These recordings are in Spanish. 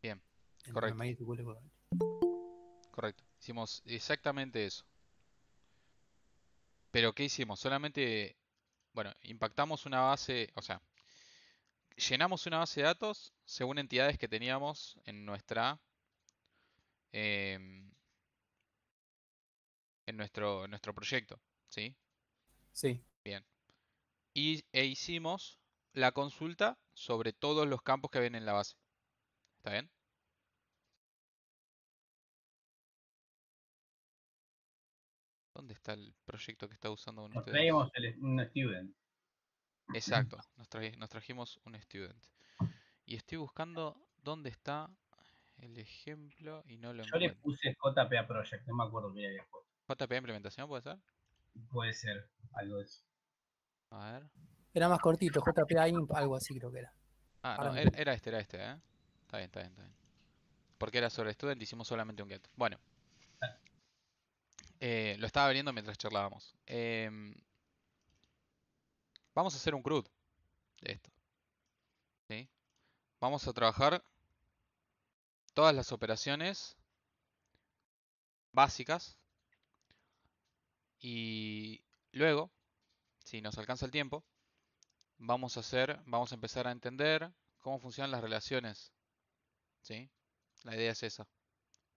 Bien, en el correcto, MySQL Equivalent. correcto. Hicimos exactamente eso. Pero ¿qué hicimos? Solamente, bueno, impactamos una base, o sea, llenamos una base de datos según entidades que teníamos em, en nuestro proyecto, ¿sí? Sí. Bien. E hicimos la consulta sobre todos los campos que ven en la base. ¿Está bien? ¿Dónde está el proyecto que está usando con Nos ustedes? traíamos un student. Exacto, nos trajimos un student. Y estoy buscando dónde está el ejemplo y no lo Yo le encuentro. puse JPA Project, no me acuerdo qué le había puesto. JP implementación, ¿puede ser? Puede ser algo de eso. A ver. Era más cortito, JPA Imp, algo así creo que era. Ah, Ahora no, me era este, ¿eh? Está bien, está bien, está bien. Porque era sobre student, hicimos solamente un get. Bueno, lo estaba abriendo mientras charlábamos. Vamos a hacer un CRUD de esto, ¿sí? Vamos a trabajar todas las operaciones básicas y luego, si nos alcanza el tiempo, vamos a empezar a entender cómo funcionan las relaciones, ¿sí? La idea es esa.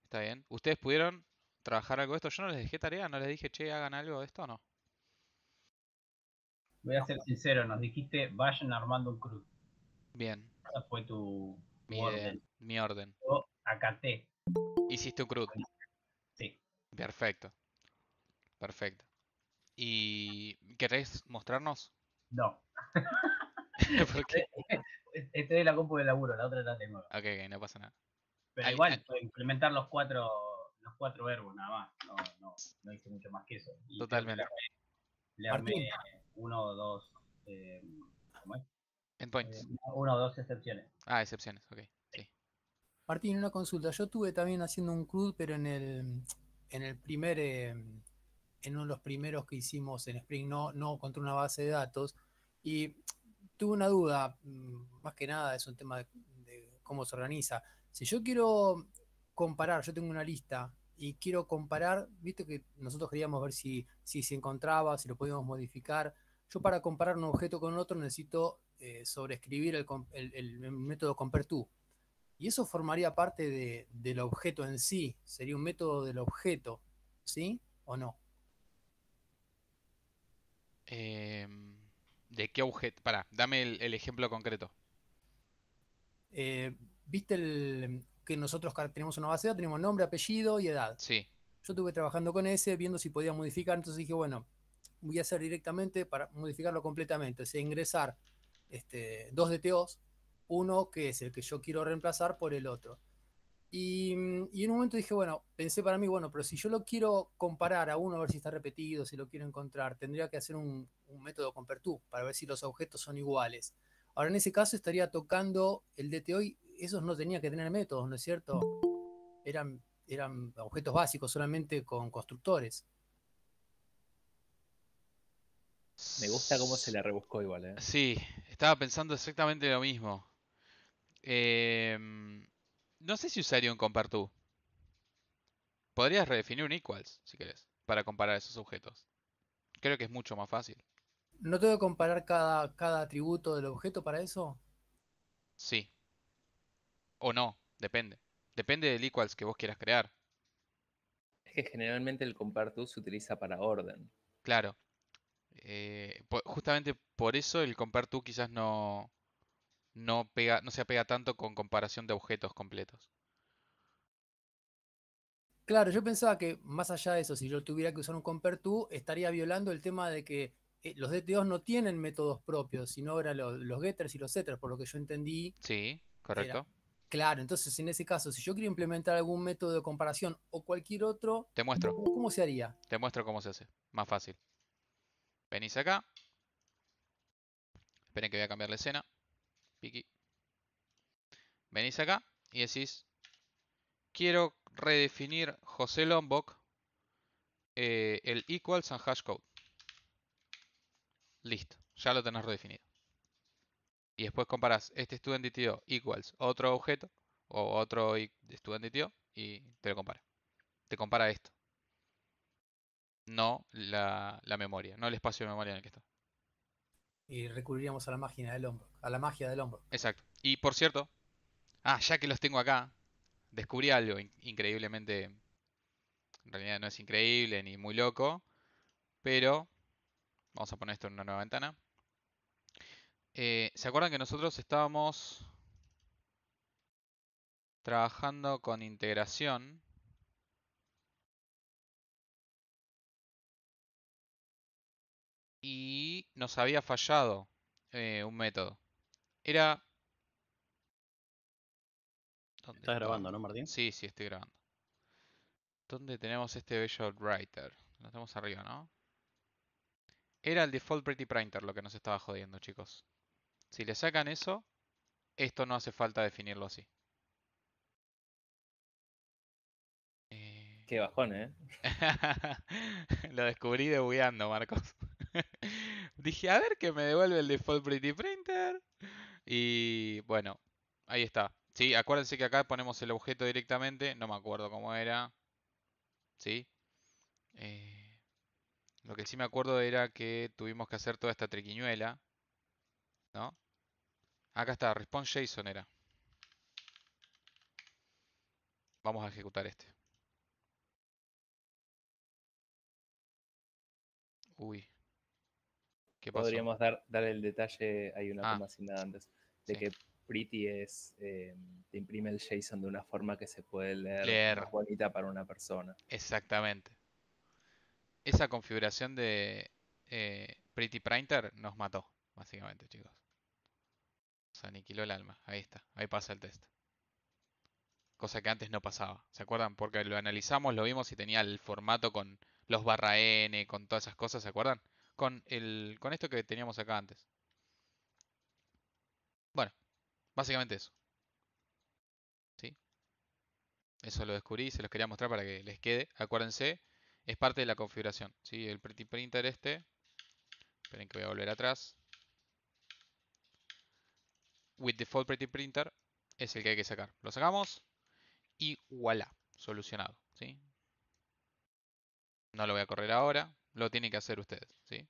¿Está bien? ¿Ustedes pudieron trabajar algo de esto? Yo no les dejé tarea, no les dije, che, hagan algo de esto, ¿o no? Voy a ser sincero, nos dijiste vayan armando un CRUD. Bien, Esa fue tu mi idea, orden. mi orden. Yo acaté. Hiciste un CRUD. Sí. Perfecto, perfecto. ¿Y querés mostrarnos? No. ¿Por qué? Estoy en la compu de laburo, la otra la tengo. Ok, ok, no pasa nada. Pero Al- al- igual, implementar los cuatro verbos nada más. No hice mucho más que eso. Y creo que totalmente. le armé Martín, uno o dos. Eh, ¿Cómo es? Endpoints. Una o dos excepciones. Ah, excepciones, ok, sí. Martín, una consulta. Yo estuve también haciendo un CRUD, pero en el primer, en uno de los primeros que hicimos en Spring, no contra una base de datos. Y tuve una duda, más que nada es un tema de cómo se organiza. Si yo quiero comparar, yo tengo una lista y quiero comparar, viste que nosotros queríamos ver si se encontraba, si lo podíamos modificar. Yo para comparar un objeto con otro necesito sobreescribir el método compareTo. Y eso formaría parte del objeto en sí, sería un método del objeto, ¿sí o no? ¿De qué objeto? Pará, dame el ejemplo concreto. ¿Viste que nosotros tenemos una base de datos, tenemos nombre, apellido y edad? Sí. Yo estuve trabajando con ese, viendo si podía modificar, entonces dije, bueno, voy a hacer directamente para modificarlo completamente, o sea, ingresar dos DTOs, uno que es el que yo quiero reemplazar por el otro. Y en un momento dije, bueno, pensé para mí, bueno, pero si yo lo quiero comparar a uno, a ver si está repetido, si lo quiero encontrar, tendría que hacer un método compareTo para ver si los objetos son iguales. Ahora, en ese caso estaría tocando el DTO y esos no tenían que tener métodos, ¿no es cierto? Eran objetos básicos solamente con constructores. Me gusta cómo se S- la rebuscó igual, ¿eh? Sí, estaba pensando exactamente lo mismo. Em, no sé si usaría un compare Podrías redefinir un equals, si querés, para comparar esos objetos. Creo que es mucho más fácil. ¿No tengo que comparar cada atributo del objeto para eso? Sí, o no, depende. Depende del equals que vos quieras crear. Es que generalmente el compare se utiliza para orden. Claro, justamente por eso el compare quizás no se apega tanto con comparación de objetos completos. Claro, yo pensaba que más allá de eso, si yo tuviera que usar un compareTo, estaría violando el tema de que los DTOs no tienen métodos propios, sino eran los getters y los setters, por lo que yo entendí, Sí, era. correcto. Claro, entonces en ese caso, si yo quiero implementar algún método de comparación o cualquier otro, Te muestro, ¿cómo se haría? te muestro cómo se hace. Más fácil. Venís acá. Esperen que voy a cambiar la escena. Piki. Venís acá y decís, quiero redefinir José Lombok el equals and hashcode. Listo, ya lo tenés redefinido. Y después comparás este student.ito equals otro objeto, o otro estudiante tío y te lo compara. Te compara esto, no la memoria, no el espacio de memoria en el que está. Y recurriríamos a la magia del hombro, a la magia del hombro. Exacto. Y por cierto, ya que los tengo acá, descubrí algo increíblemente, en realidad no es increíble ni muy loco, pero vamos a poner esto en una nueva ventana. ¿Se acuerdan que nosotros estábamos trabajando con integración? Y nos había fallado un método. Era... ¿Dónde Estás está? grabando, ¿no, Martín? Sí, sí, estoy grabando. ¿Dónde tenemos este bello writer? Lo tenemos arriba, ¿no? Era el default pretty printer lo que nos estaba jodiendo, chicos. Si le sacan eso, esto no hace falta definirlo así. Qué bajón, ¿eh? Lo descubrí debugueando, Marcos. Dije, a ver que me devuelve el default pretty printer. Y bueno, ahí está. Sí, acuérdense que acá ponemos el objeto directamente. No me acuerdo cómo era. ¿Sí? Lo que sí me acuerdo era que tuvimos que hacer toda esta triquiñuela, ¿no? Acá está, response JSON era. Vamos a ejecutar este. Uy, ¿qué pasó? Podríamos dar el detalle, hay una Ah, coma asignada antes, de sí. que pretty es, te imprime el JSON de una forma que se puede leer Leer, más bonita para una persona. exactamente. Esa configuración de Pretty Printer nos mató, básicamente, chicos. Se aniquiló el alma. Ahí está, ahí pasa el test. Cosa que antes no pasaba. ¿Se acuerdan? Porque lo analizamos, lo vimos y tenía el formato con los barra N, con todas esas cosas, ¿se acuerdan? Con esto que teníamos acá antes. Bueno, básicamente eso. ¿Sí? Eso lo descubrí y se los quería mostrar para que les quede. Acuérdense, es parte de la configuración. ¿Sí? El Pretty Printer este. Esperen que voy a volver atrás. With default Pretty Printer es el que hay que sacar. Lo sacamos y voilà, solucionado. ¿Sí? No lo voy a correr ahora, lo tienen que hacer ustedes. ¿Sí?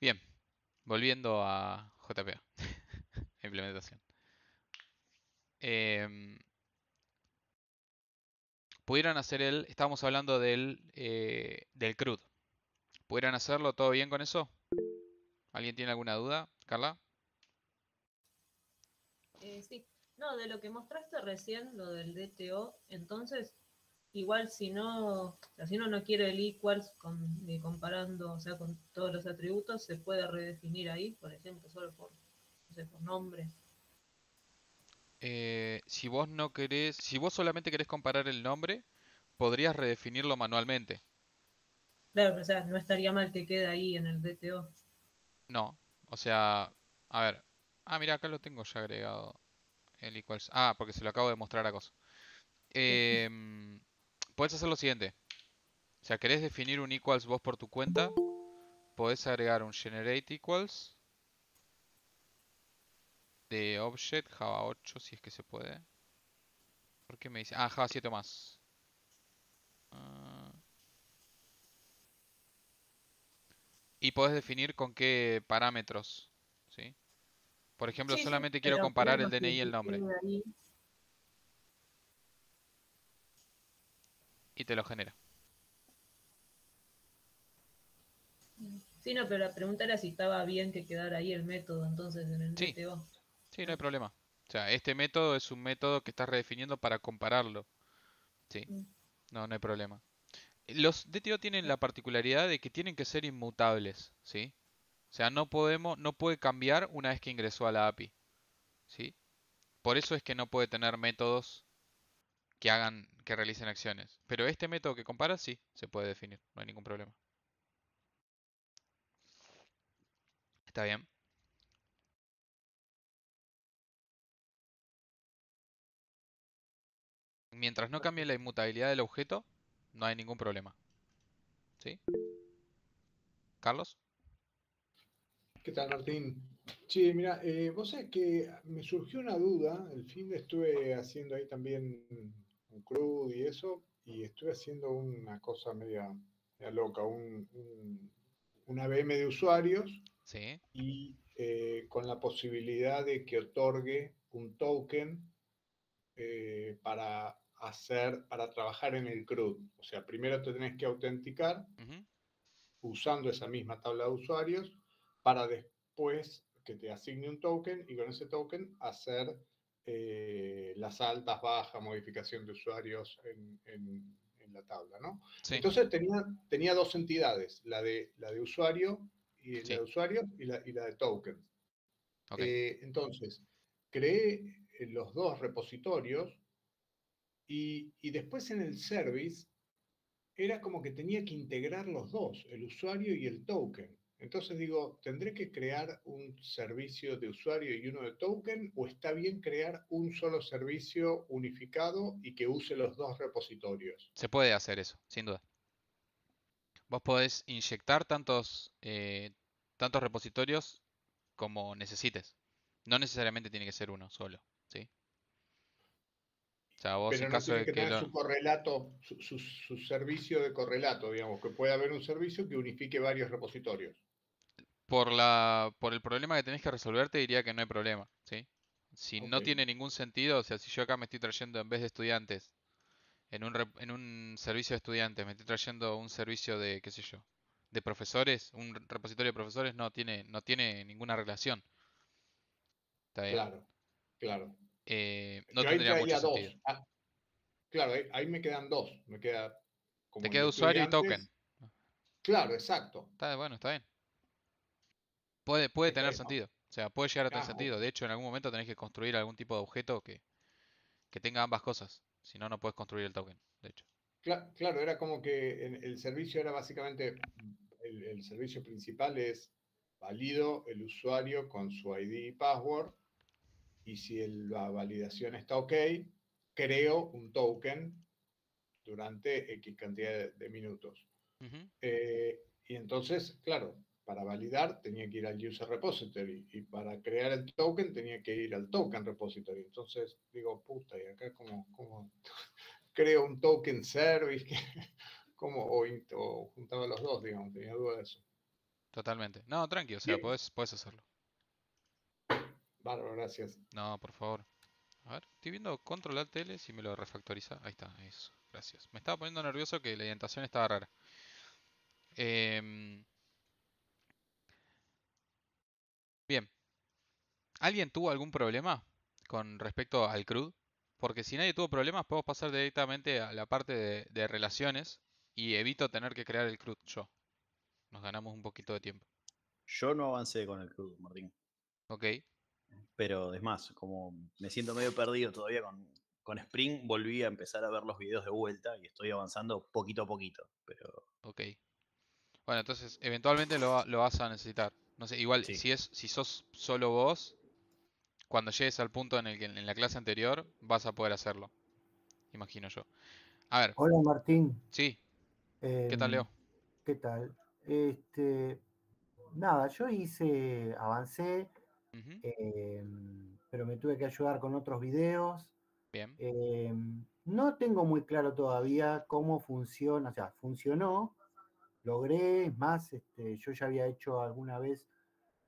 Bien, volviendo a JPA, implementación. Pudieran hacer estábamos hablando del CRUD. ¿Pudieran hacerlo todo bien con eso? ¿Alguien tiene alguna duda? ¿Carla? Sí, no, de lo que mostraste recién, lo del DTO, entonces, igual si no, o sea, si uno no quiere el equals ni comparando, o sea, con todos los atributos, se puede redefinir ahí, por ejemplo, solo por, no sé, por nombre. Si vos no querés, si vos solamente querés comparar el nombre, podrías redefinirlo manualmente. Claro, o sea, no estaría mal que quede ahí en el DTO. No, o sea, a ver. Mira, acá lo tengo ya agregado. El equals. Porque se lo acabo de mostrar a Cos. Puedes hacer lo siguiente. O sea, querés definir un equals vos por tu cuenta, podés agregar un generate equals de object Java 8 si es que se puede. ¿Por qué me dice? Java 7 más. Y podés definir con qué parámetros, ¿sí? Por ejemplo, Sí, sí, solamente quiero pero comparar queremos el DNI y el que nombre. quede ahí. Y te lo genera. Sí, no, pero la pregunta era si estaba bien que quedara ahí el método, entonces, en el Sí, DTO. sí, no hay problema. O sea, este método es un método que estás redefiniendo para compararlo. Sí, Mm. no hay problema. Los DTO tienen la particularidad de que tienen que ser inmutables, ¿sí? O sea, no puede cambiar una vez que ingresó a la API, ¿sí? Por eso es que no puede tener métodos que realicen acciones. Pero este método que compara sí, se puede definir, no hay ningún problema. ¿Está bien? Mientras no cambie la inmutabilidad del objeto, no hay ningún problema. ¿Sí? ¿Carlos? ¿Qué tal, Martín? Sí, mira, vos sabés que me surgió una duda, el fin de estuve haciendo ahí también un CRUD y eso, y estuve haciendo una cosa media loca, una VM de usuarios Sí. y con la posibilidad de que otorgue un token para trabajar en el CRUD. O sea, primero te tenés que autenticar Ujú. usando esa misma tabla de usuarios para después que te asigne un token y con ese token hacer las altas, bajas, modificación de usuarios en la tabla, ¿no? Sí, Entonces tenía dos entidades, la de usuario y la sí, de usuarios y la de tokens. ok. Entonces, creé los dos repositorios y después en el service era como que tenía que integrar los dos, el usuario y el token. Entonces digo, ¿tendré que crear un servicio de usuario y uno de token o está bien crear un solo servicio unificado y que use los dos repositorios? Se puede hacer eso, sin duda. Vos podés inyectar tantos repositorios como necesites. No necesariamente tiene que ser uno solo, ¿sí? O sea, vos en Pero no caso tiene de que que tener lo... su correlato, su servicio de correlato, digamos, que pueda haber un servicio que unifique varios repositorios. Por el problema que tenés que resolver, te diría que no hay problema, ¿sí? Si Ok, no tiene ningún sentido, o sea, si yo acá me estoy trayendo en vez de estudiantes, en un servicio de estudiantes, me estoy trayendo un servicio de, qué sé yo, de profesores, un repositorio de profesores, no tiene ninguna relación, ¿está bien? claro, claro. No Yo ahí tendría mucho traía sentido. dos. Ah, claro, ahí me quedan dos. Me queda Te como el queda de usuario y token. estudiantes. Claro, exacto. Bueno, está bien. Puede Está tener bien. sentido. O sea, puede llegar a tener Ah, ok. sentido. De hecho, en algún momento tenés que construir algún tipo de objeto que tenga ambas cosas. Si no, no puedes construir el token, de hecho. Claro, era como que el servicio era básicamente, el servicio principal es valido el usuario con su ID y password y si la validación está ok, creo un token durante X cantidad de minutos. Ujú. Y entonces, claro, para validar tenía que ir al user repository y para crear el token tenía que ir al token repository. Entonces digo, puta, y acá como creo un token service, o juntaba los dos, digamos, tenía duda de eso. Totalmente. No, tranqui, o sea, Bien, puedes hacerlo. bárbaro, gracias. No, por favor. A ver, estoy viendo control alt L si me lo refactoriza. Ahí está, eso. Gracias. Me estaba poniendo nervioso que la indentación estaba rara. Em, bien. ¿Alguien tuvo algún problema con respecto al CRUD? Porque si nadie tuvo problemas, podemos pasar directamente a la parte de relaciones y evito tener que crear el CRUD yo. Nos ganamos un poquito de tiempo. Yo no avancé con el CRUD, Martín. Ok, Pero es más, como me siento medio perdido todavía con Spring, volví a empezar a ver los videos de vuelta y estoy avanzando poquito a poquito. Pero ok. Bueno, entonces eventualmente lo vas a necesitar. No sé, igual sí. si sos solo vos, cuando llegues al punto en el que en la clase anterior vas a poder hacerlo. Imagino yo. A ver, Hola Martín, sí, ¿qué tal em, Leo? ¿qué tal? Nada, yo avancé, Ujú, pero me tuve que ayudar con otros videos. bien, No tengo muy claro todavía cómo funciona, o sea, funcionó, logré, es más, yo ya había hecho alguna vez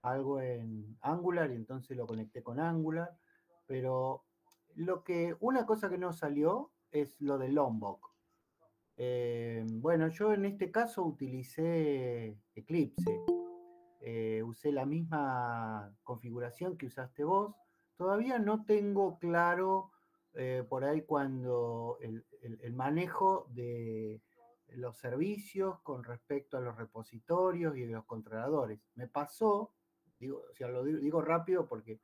algo en Angular y entonces lo conecté con Angular, pero una cosa que no salió es lo del Lombok. Bueno, yo en este caso utilicé Eclipse, usé la misma configuración que usaste vos. Todavía no tengo claro por ahí cuando el manejo de los servicios con respecto a los repositorios y los controladores. Me pasó, digo, o sea, digo rápido porque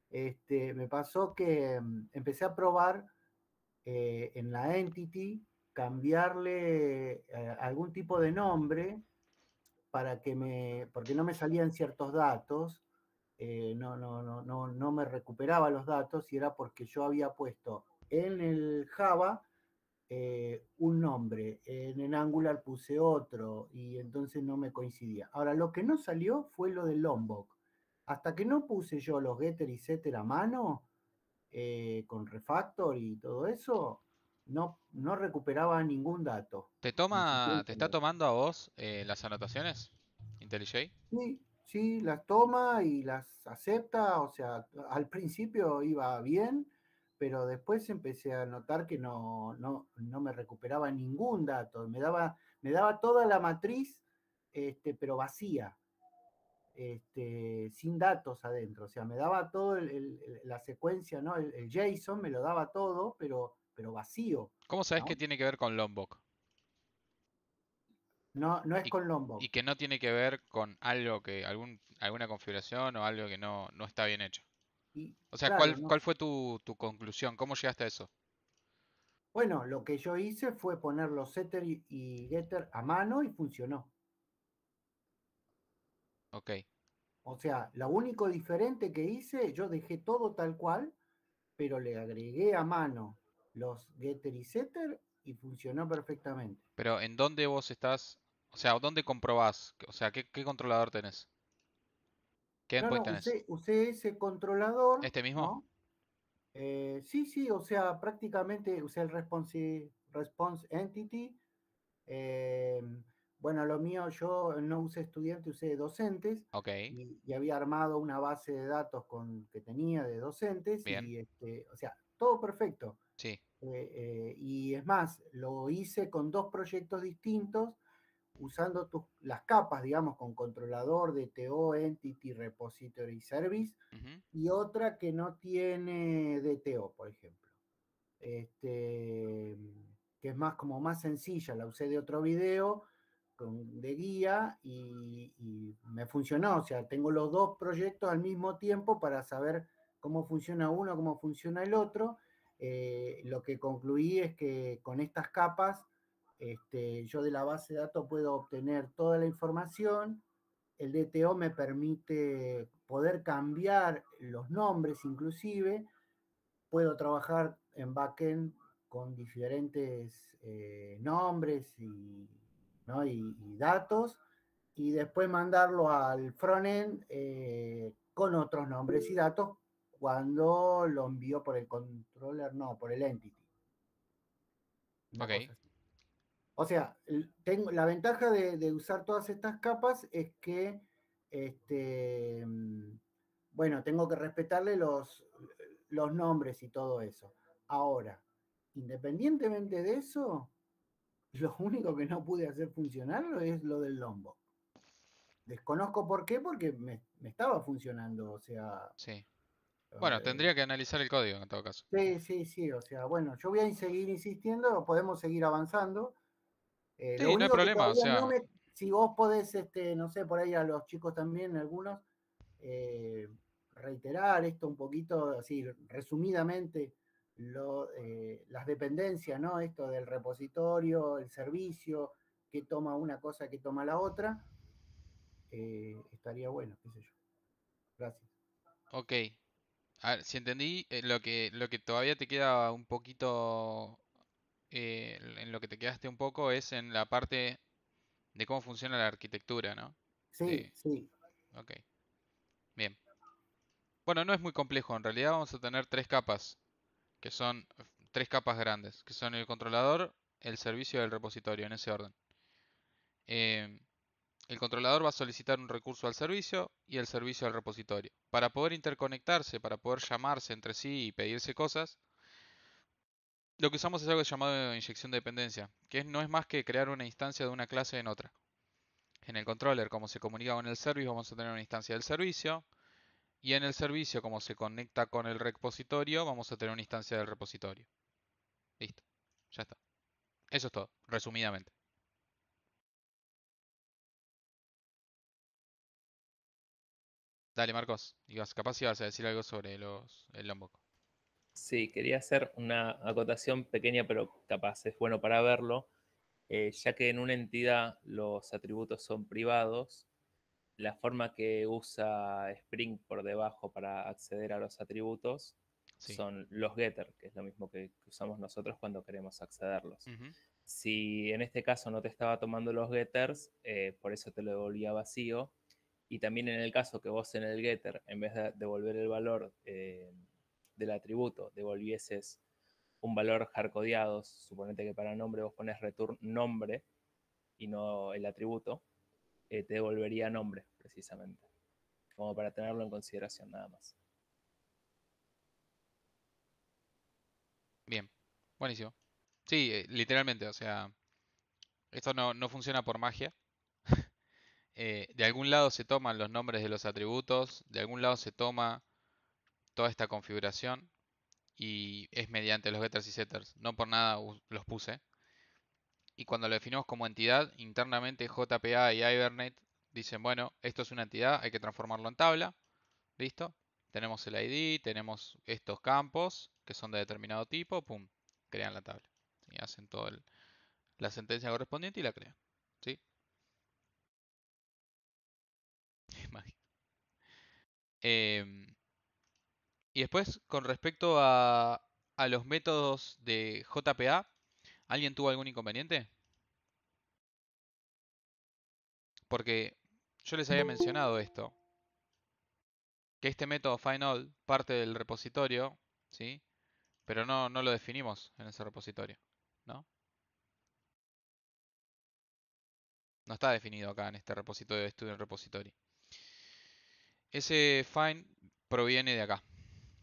me pasó que empecé a probar en la entity cambiarle algún tipo de nombre porque no me salían ciertos datos, no me recuperaba los datos y era porque yo había puesto en el Java un nombre, en el Angular puse otro y entonces no me coincidía. Ahora, lo que no salió fue lo del Lombok. hasta que no puse yo los getter y setter a mano, con refactor y todo eso, no recuperaba ningún dato. ¿Te Insuficiencia está en datos. tomando a vos las anotaciones? IntelliJ. Sí, sí, las toma y las acepta, o sea, al principio iba bien, pero después empecé a notar que no me recuperaba ningún dato, me daba toda la matriz, pero vacía, sin datos adentro, o sea, me daba todo la secuencia, ¿no? El JSON me lo daba todo, pero vacío, ¿Cómo sabes que ¿no? tiene que ver con Lombok? No es Y, con Lombok. y que no tiene que ver con algo que, alguna configuración o algo que no está bien hecho. Y O sea, claro, ¿cuál fue tu conclusión? ¿Cómo llegaste a eso? bueno, lo que yo hice fue poner los setter y getter a mano y funcionó. Ok. O sea, lo único diferente que hice, yo dejé todo tal cual, pero le agregué a mano los getter y setter y funcionó perfectamente. Pero ¿en dónde vos estás? O sea, ¿dónde comprobás? O sea, ¿qué controlador tenés? ¿Qué No, endpoint tenés? usé ese controlador, ¿Este mismo? ¿no? Sí, o sea, prácticamente usé el response entity. Eh, bueno, lo mío, yo no usé estudiante, usé docentes Ok, y había armado una base de datos que tenía de docentes bien. y, o sea, todo perfecto. Sí. Y es más, lo hice con dos proyectos distintos, usando las capas, digamos, con controlador, DTO, Entity, Repository Service, Ujú. y otra que no tiene DTO, por ejemplo. Que es más como más sencilla, la usé de otro video de guía y me funcionó, o sea, tengo los dos proyectos al mismo tiempo para saber cómo funciona uno, cómo funciona el otro. Lo que concluí es que con estas capas, yo de la base de datos puedo obtener toda la información. El DTO me permite poder cambiar los nombres inclusive. Puedo trabajar en backend con diferentes nombres ¿no? y datos y después mandarlo al frontend con otros nombres y datos cuando lo envío por el controller, no, por el entity. Una Ok. cosa así. O sea, tengo, la ventaja de usar todas estas capas es que, bueno, tengo que respetarle los nombres y todo eso. Ahora, independientemente de eso, lo único que no pude hacer funcionar es lo del Lombok. Desconozco por qué, porque me estaba funcionando, o sea... Sí. Bueno, eh, tendría que analizar el código en todo caso. sí, o sea, bueno, yo voy a seguir insistiendo, podemos seguir avanzando. Lo Sí, no hay único que problema. O todavía no sea, si vos podés, no sé, por ahí a los chicos también, algunos, eh, reiterar esto un poquito, así, resumidamente, las dependencias, ¿no? Esto del repositorio, el servicio, que toma una cosa, que toma la otra, estaría bueno, qué sé yo. Gracias. ok. A ver, si entendí, lo que todavía te queda un poquito, en lo que te quedaste un poco es en la parte de cómo funciona la arquitectura, ¿no? Sí, De, sí, ok, bien. Bueno, no es muy complejo. En realidad vamos a tener tres capas, que son tres capas grandes, que son el controlador, el servicio y el repositorio, en ese orden. Em, el controlador va a solicitar un recurso al servicio y el servicio al repositorio. Para poder interconectarse, para poder llamarse entre sí y pedirse cosas, lo que usamos es algo llamado inyección de dependencia, no es más que crear una instancia de una clase en otra. En el controller, como se comunica con el service, vamos a tener una instancia del servicio. Y en el servicio, como se conecta con el repositorio, vamos a tener una instancia del repositorio. Listo, ya está. Eso es todo, resumidamente. Dale, Marcos. Capaz ibas a decir algo sobre el Lombok. Sí, quería hacer una acotación pequeña, pero capaz es bueno para verlo, ya que en una entidad los atributos son privados, la forma que usa Spring por debajo para acceder a los atributos Sí. son los getter, que es lo mismo que usamos nosotros cuando queremos accederlos. Ujú. Si en este caso no te estaba tomando los getters, por eso te lo devolvía vacío. Y también en el caso que vos en el getter, en vez de devolver el valor del atributo, devolvieses un valor hardcodeado, suponete que para nombre vos pones return nombre y no el atributo, te devolvería nombre, precisamente. Como para tenerlo en consideración, nada más. Bien, buenísimo. Sí, literalmente, o sea, esto no funciona por magia. De algún lado se toman los nombres de los atributos, de algún lado se toma toda esta configuración y es mediante los getters y setters. No por nada los puse. Y cuando lo definimos como entidad, internamente JPA y Hibernate dicen, bueno, esto es una entidad, hay que transformarlo en tabla. ¿Listo? Tenemos el ID, tenemos estos campos que son de determinado tipo, pum, crean la tabla. Y hacen toda la sentencia correspondiente y la crean. ¿Sí? Em, y después, con respecto a los métodos de JPA, ¿alguien tuvo algún inconveniente? Porque yo les había mencionado esto, que este método findAll parte del repositorio, ¿sí? Pero no lo definimos en ese repositorio, ¿no? No está definido acá en este repositorio de Student Repository. Ese find proviene de acá,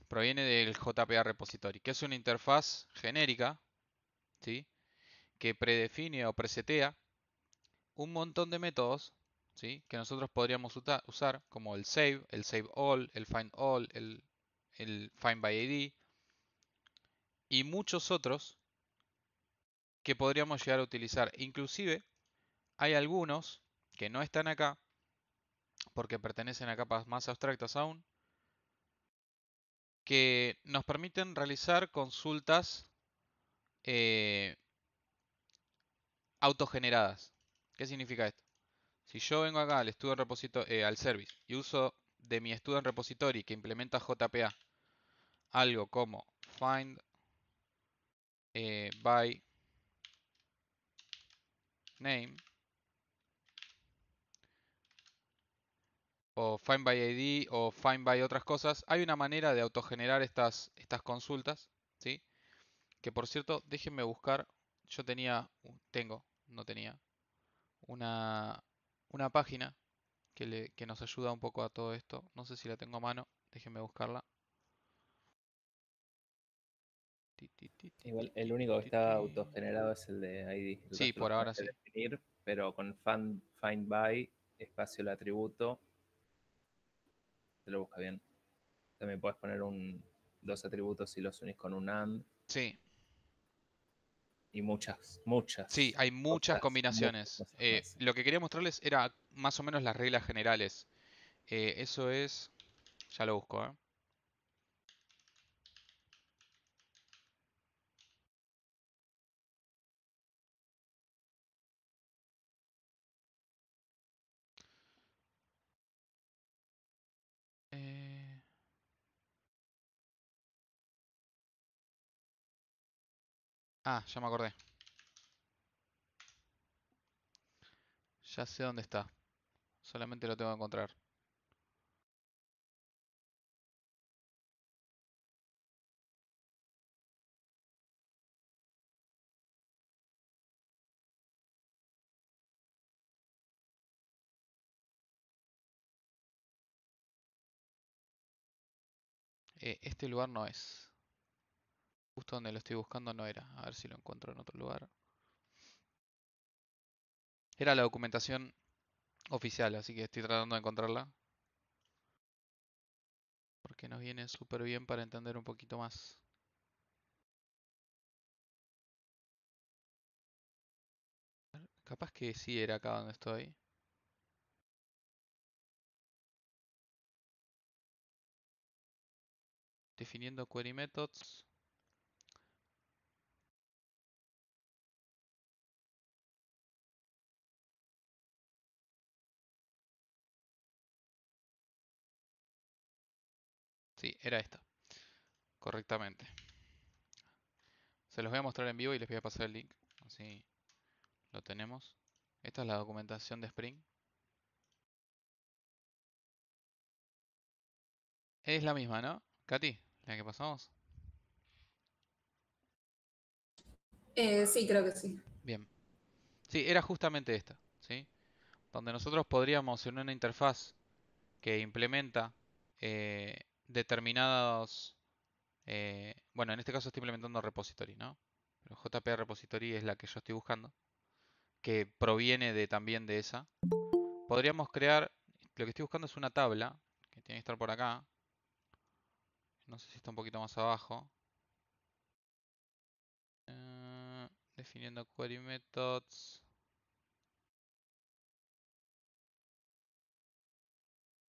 proviene del JPA Repository, que es una interfaz genérica, ¿sí? Que predefine o presetea un montón de métodos, ¿sí? Que nosotros podríamos usar, como el save all, el find all, el find by ID y muchos otros que podríamos llegar a utilizar. Inclusive hay algunos que no están acá porque pertenecen a capas más abstractas aún, que nos permiten realizar consultas autogeneradas. ¿Qué significa esto? Si yo vengo acá al Student Repository, al service y uso de mi Student Repository que implementa JPA algo como find by name o find by ID o find by otras cosas, hay una manera de autogenerar estas consultas, ¿sí? Que por cierto, déjenme buscar, yo no tenía, una página que nos ayuda un poco a todo esto. No sé si la tengo a mano, déjenme buscarla. Igual el único que está autogenerado es el de ID. El Sí, resto por los ahora tenés que sí. definir, pero con find by, espacio el atributo, te lo busca bien. También puedes poner dos atributos si los unís con un AND. Sí, Y muchas sí, hay muchas muchas combinaciones. cosas más. Lo que quería mostrarles era más o menos las reglas generales. Eso es, ya lo busco, ¿eh? Eh, ya me acordé. Ya sé dónde está. Solamente lo tengo que encontrar. Este lugar no es. Justo donde lo estoy buscando no era. A ver si lo encuentro en otro lugar. Era la documentación oficial, así que estoy tratando de encontrarla. Porque nos viene súper bien para entender un poquito más. Capaz que sí era acá donde estoy. Definiendo query methods. Sí, era esta. Correctamente. Se los voy a mostrar en vivo y les voy a pasar el link. Así lo tenemos. Esta es la documentación de Spring. Es la misma, ¿no? Katy, la que pasamos. Sí, creo que sí. Bien. Sí, era justamente esta, ¿sí? Donde nosotros podríamos en una interfaz que implementa determinados, bueno, en este caso estoy implementando repository, ¿no? Pero JP repository es la que yo estoy buscando, que proviene también de esa. Podríamos crear, lo que estoy buscando es una tabla, que tiene que estar por acá. No sé si está un poquito más abajo. Definiendo query methods.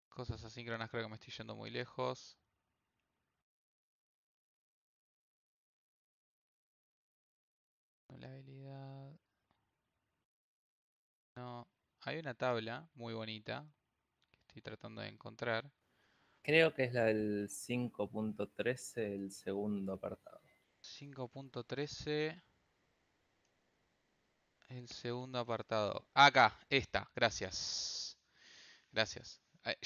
Cosas asíncronas, creo que me estoy yendo muy lejos. La habilidad. No, hay una tabla muy bonita que estoy tratando de encontrar. Creo que es la del 5.13, el segundo apartado. 5.13, el segundo apartado. Acá, esta, gracias. Gracias.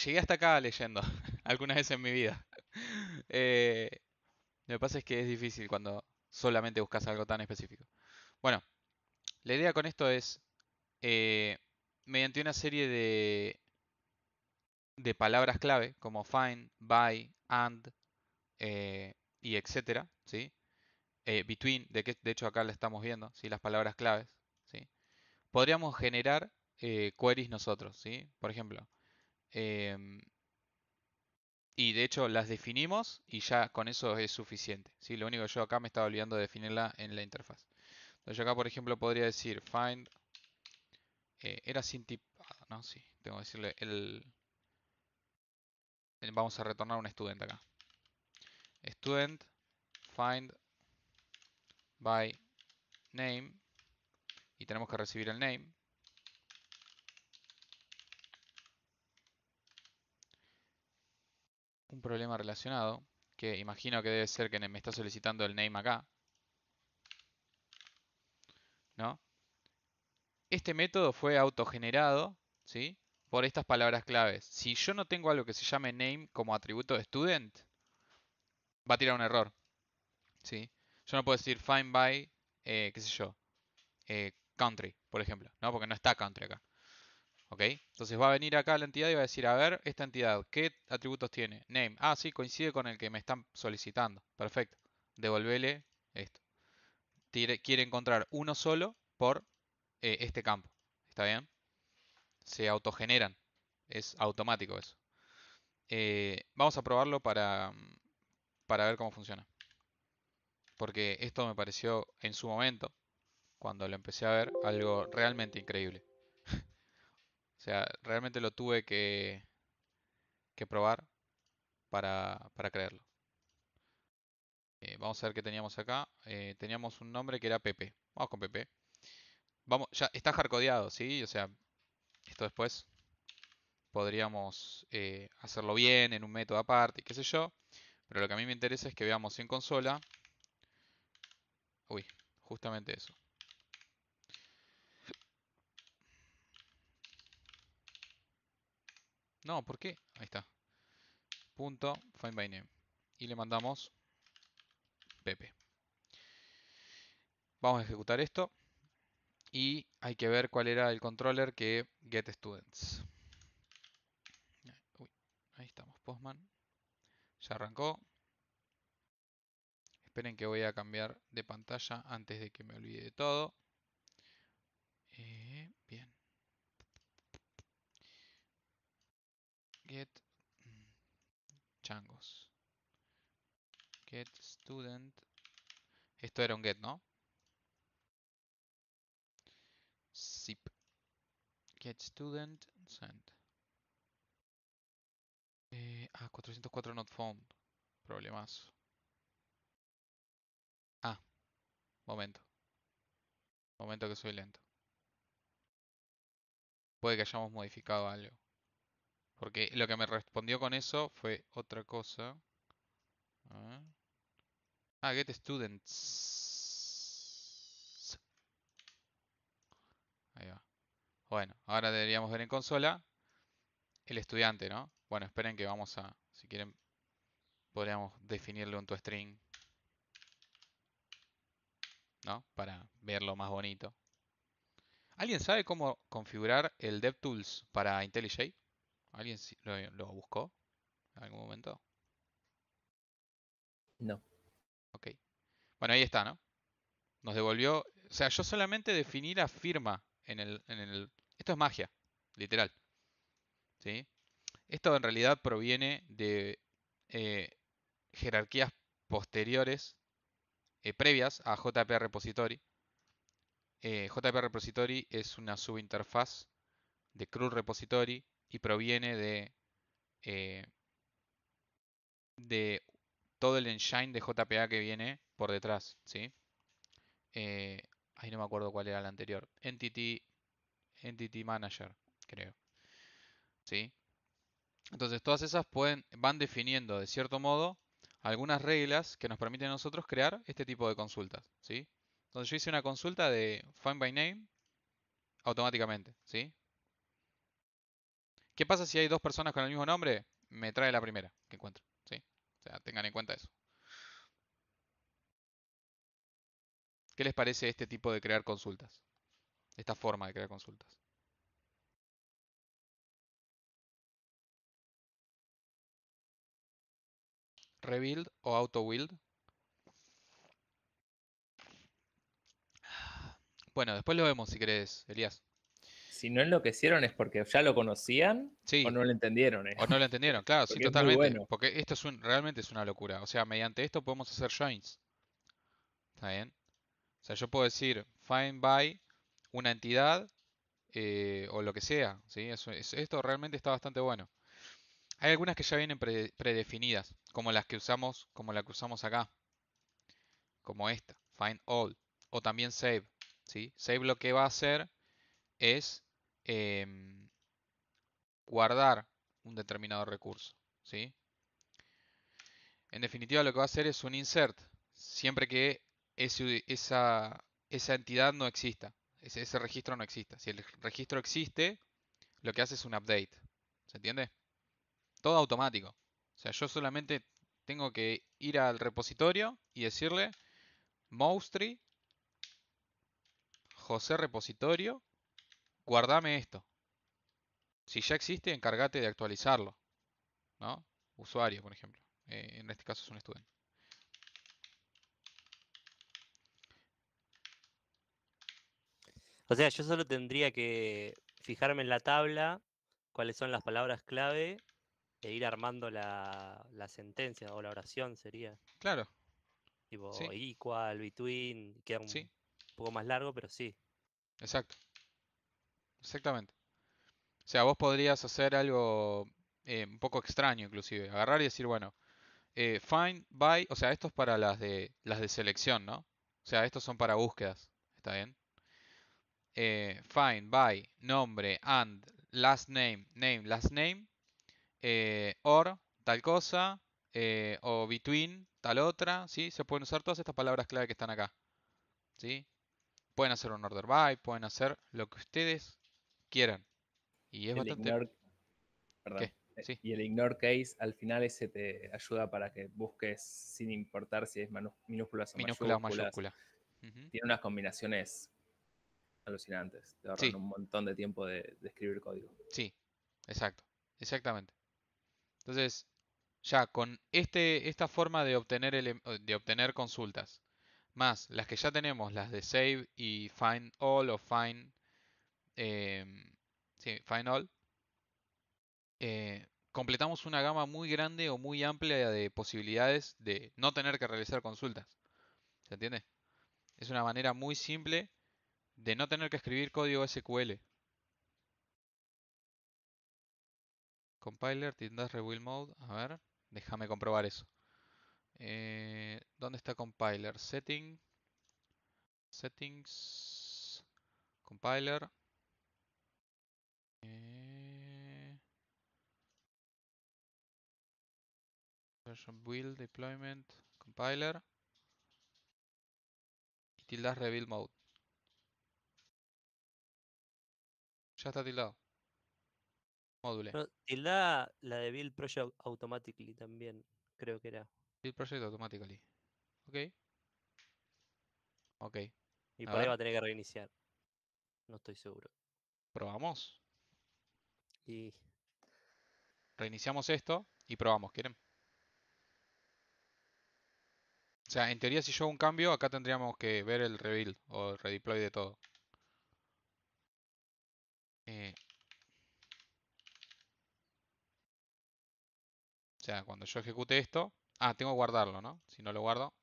Llegué hasta acá leyendo, alguna vez en mi vida. Lo que pasa es que es difícil cuando solamente buscas algo tan específico. Bueno, la idea con esto es, mediante una serie de palabras clave, como find, by, and, y etcétera, ¿sí? Between, de hecho acá la estamos viendo, ¿sí? Las palabras claves, ¿sí? Podríamos generar queries nosotros, ¿sí? Por ejemplo, y de hecho las definimos y ya con eso es suficiente, ¿sí? Lo único que yo acá me estaba olvidando de definirla en la interfaz. Entonces yo acá, por ejemplo, podría decir find, era sin tip, no, sí, tengo que decirle vamos a retornar un student acá. Student find by name y tenemos que recibir el name. Un problema relacionado, que imagino que debe ser que me está solicitando el name acá, ¿no? Este método fue autogenerado, ¿sí? Por estas palabras claves. Si yo no tengo algo que se llame name como atributo de student, va a tirar un error, ¿sí? Yo no puedo decir find by, qué sé yo, country, por ejemplo, ¿no? Porque no está country acá. ¿Ok? Entonces va a venir acá la entidad y va a decir, a ver, esta entidad, ¿qué atributos tiene? Name. Ah, sí, coincide con el que me están solicitando. Perfecto. Devolvele esto. Quiere encontrar uno solo por este campo. ¿Está bien? Se autogeneran. Es automático eso. Vamos a probarlo para ver cómo funciona. Porque esto me pareció en su momento, cuando lo empecé a ver, algo realmente increíble. O sea, realmente lo tuve que probar para creerlo. Vamos a ver qué teníamos acá. Teníamos un nombre que era Pepe. Vamos con Pepe. Vamos, ya está hardcodeado, ¿sí? O sea, esto después podríamos hacerlo bien en un método aparte, qué sé yo. Pero lo que a mí me interesa es que veamos en consola. Uy, justamente eso. No, ¿por qué? Ahí está. Punto find by name. Y le mandamos Pepe. Vamos a ejecutar esto. Y hay que ver cuál era el controller que getStudents. Uy, ahí estamos, Postman. Ya arrancó. Esperen que voy a cambiar de pantalla antes de que me olvide de todo. Bien. Get changos. Get student. Esto era un get, ¿no? Zip. Get student. Send. 404 not found. Problemazo. Ah, momento. Momento que soy lento. Puede que hayamos modificado algo. Porque lo que me respondió con eso fue otra cosa. Get students. Ahí va. Bueno, ahora deberíamos ver en consola el estudiante, ¿no? Bueno, esperen que vamos a, si quieren, podríamos definirlo en tu string, ¿no? Para verlo más bonito. ¿Alguien sabe cómo configurar el DevTools para IntelliJ? ¿Alguien lo buscó en algún momento? No. Ok. Bueno, ahí está, ¿no? Nos devolvió... O sea, yo solamente definí la firma en el... Esto es magia, literal. ¿Sí? Esto en realidad proviene de jerarquías posteriores, previas a JP Repository. JP Repository es una subinterfaz de CRUD Repository y proviene eh, de todo el engine de JPA que viene por detrás, ¿sí? Ahí no me acuerdo cuál era el anterior. Entity Manager, creo. ¿Sí? Entonces todas esas van definiendo de cierto modo algunas reglas que nos permiten a nosotros crear este tipo de consultas, ¿sí? Entonces yo hice una consulta de find by name automáticamente, ¿sí? ¿Qué pasa si hay dos personas con el mismo nombre? Me trae la primera que encuentro, ¿sí? O sea, tengan en cuenta eso. ¿Qué les parece este tipo de crear consultas? Esta forma de crear consultas. Rebuild o auto build. Bueno, después lo vemos si querés, Elías. Si no enloquecieron es porque ya lo conocían o Sí, no lo entendieron. o no lo entendieron, claro, sí, Porque es muy totalmente. bueno. Porque esto realmente es una locura. O sea, mediante esto podemos hacer joins. ¿Está bien? O sea, yo puedo decir find by una entidad o lo que sea, ¿sí? Esto realmente está bastante bueno. Hay algunas que ya vienen predefinidas, como las que usamos, como la que usamos acá, como esta, find all, o también save, ¿sí? Save lo que va a hacer es em, guardar un determinado recurso, ¿sí? En definitiva, lo que va a hacer es un insert, siempre que esa entidad no exista, ese registro no exista. Si el registro existe, lo que hace es un update. ¿Se entiende? Todo automático. O sea, yo solamente tengo que ir al repositorio y decirle Moustri, José repositorio, guardame esto. Si ya existe, encárgate de actualizarlo, ¿no? Usuario, por ejemplo. En este caso es un estudiante. O sea, yo solo tendría que fijarme en la tabla cuáles son las palabras clave e ir armando la sentencia o la oración sería. Claro, Tipo sí, equal, between, queda sí, un poco más largo, pero sí. exacto, exactamente. O sea, vos podrías hacer algo un poco extraño inclusive. Agarrar y decir, bueno, find by, o sea, esto es para las de selección, ¿no? O sea, estos son para búsquedas, ¿está bien? Find by nombre and last name, last name, or tal cosa, o between tal otra, ¿sí? Se pueden usar todas estas palabras clave que están acá, ¿sí? Pueden hacer un order by, pueden hacer lo que ustedes quieran. Y es El bastante... ignore, perdón. ¿Qué? Sí, Y el ignore case al final ese te ayuda para que busques sin importar si es minúsculas o minúscula o mayúsculas. mayúscula. Ujú. Tiene unas combinaciones alucinantes. Te ahorran Sí, un montón de tiempo de escribir código. sí, exacto, exactamente. Entonces, ya con esta forma de obtener consultas, más las que ya tenemos, las de save y find all o sí, find all, completamos una gama muy grande o muy amplia de posibilidades de no tener que realizar consultas. ¿Se entiende? Es una manera muy simple de no tener que escribir código SQL. Compiler, tilde rebuild mode. A ver, déjame comprobar eso. ¿Dónde está compiler? Settings, compiler. Version build, deployment, compiler. Y tilde rebuild mode. Ya está tildado. Módule. No, tilda la de Build Project Automatically también, creo que era. Build project automatically. Ok. Ok. Y A por ahí va ver, a tener que reiniciar. No estoy seguro. probamos. Y Reiniciamos esto y probamos. ¿Quieren? O sea, en teoría si yo hago un cambio, acá tendríamos que ver el rebuild o el redeploy de todo. O sea, cuando yo ejecute esto... Ah, tengo que guardarlo, ¿no? Si no lo guardo...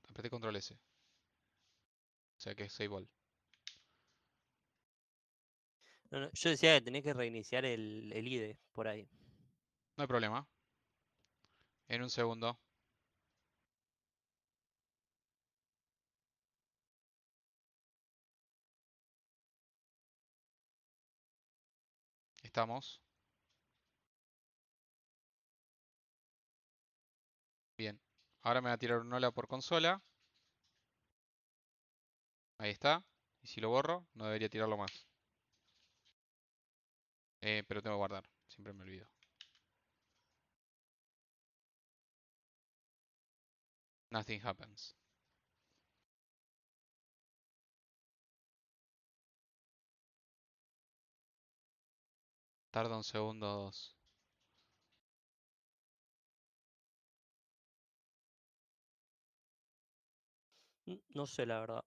Apreté control S. O sea que es save all. no, yo decía que tenía que reiniciar el IDE por ahí. No hay problema. En un segundo. Estamos. Bien. Ahora me va a tirar un hola por consola. Ahí está. Y si lo borro, no debería tirarlo más. Pero tengo que guardar. Siempre me olvido. Nothing happens. Tarda un segundo o dos. No sé, la verdad.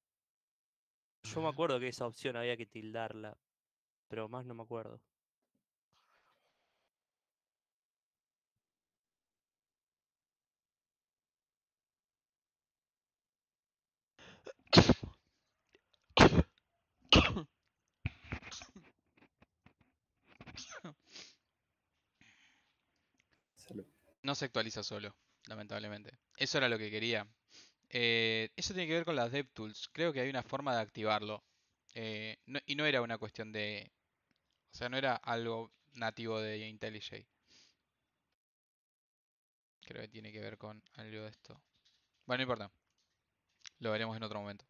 A Yo me ver. acuerdo que esa opción había que tildarla, pero más no me acuerdo. Salud. No se actualiza solo, lamentablemente. Eso era lo que quería. Eso tiene que ver con las DevTools. Creo que hay una forma de activarlo. Y no era una cuestión de... O sea, no era algo nativo de IntelliJ. Creo que tiene que ver con algo de esto. Bueno, no importa. Lo veremos en otro momento.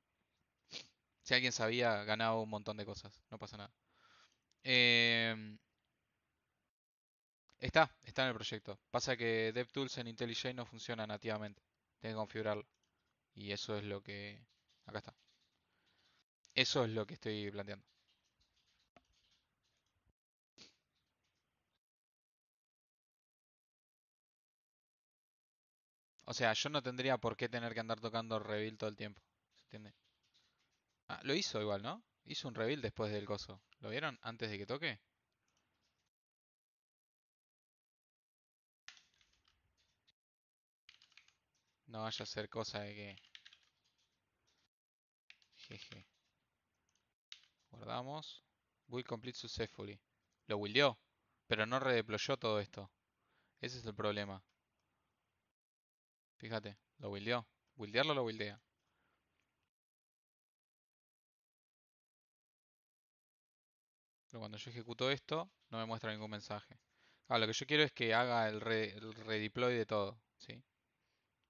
Si alguien sabía, ganaba un montón de cosas. No pasa nada. Em, está en el proyecto. Pasa que DevTools en IntelliJ no funciona nativamente. Tengo que configurarlo. Y eso es lo que... Acá está. Eso es lo que estoy planteando. O sea, yo no tendría por qué tener que andar tocando rebuild todo el tiempo. ¿Se entiende? Ah, lo hizo igual, ¿no? Hizo un rebuild después del coso. ¿Lo vieron? Antes de que toque. No vaya a ser cosa de que... Jeje. Guardamos. Build complete successfully. Lo buildeó, pero no redeployó todo esto. Ese es el problema. Fíjate, lo buildeó. Buildearlo lo buildea. Pero cuando yo ejecuto esto, no me muestra ningún mensaje. Ah, lo que yo quiero es que haga el redeploy de todo, ¿sí?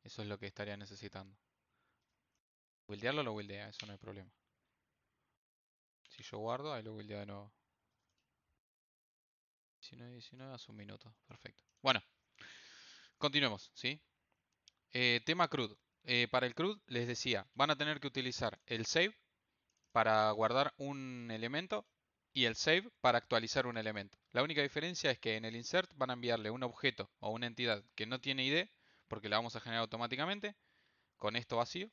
Eso es lo que estaría necesitando. Buildearlo lo buildea, eso no hay problema. Si yo guardo, ahí lo buildea de nuevo. 19 hace un minuto. Perfecto. Bueno, continuemos, ¿sí? Tema CRUD. Para el CRUD les decía, van a tener que utilizar el save para guardar un elemento y el save para actualizar un elemento. La única diferencia es que en el insert van a enviarle un objeto o una entidad que no tiene ID, porque la vamos a generar automáticamente, con esto vacío,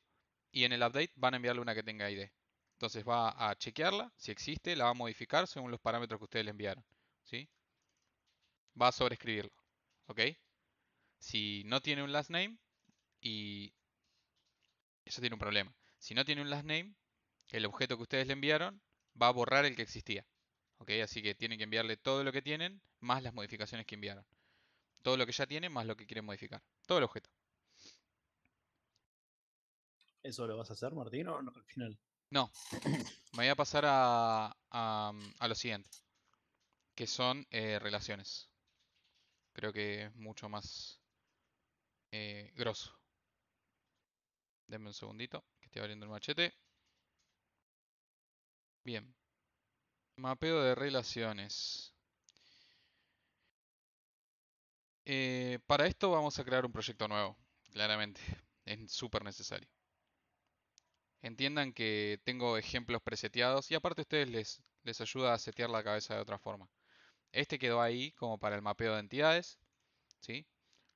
y en el update van a enviarle una que tenga ID. Entonces va a chequearla, si existe, la va a modificar según los parámetros que ustedes le enviaron, ¿sí? Va a sobreescribirlo, ¿ok? Si no tiene un last name, y eso tiene un problema. Si no tiene un last name, el objeto que ustedes le enviaron va a borrar el que existía. ¿Ok? Así que tienen que enviarle todo lo que tienen, más las modificaciones que enviaron. Todo lo que ya tienen, más lo que quieren modificar. Todo el objeto. ¿Eso lo vas a hacer, Martín, o no, al final? No, me voy a pasar a lo siguiente, que son relaciones. Creo que es mucho más grosso. Denme un segundito, que estoy abriendo el machete. Bien. Mapeo de relaciones. Para esto vamos a crear un proyecto nuevo, claramente. Es súper necesario. Entiendan que tengo ejemplos preseteados y aparte a ustedes les ayuda a setear la cabeza de otra forma. Este quedó ahí como para el mapeo de entidades, ¿sí?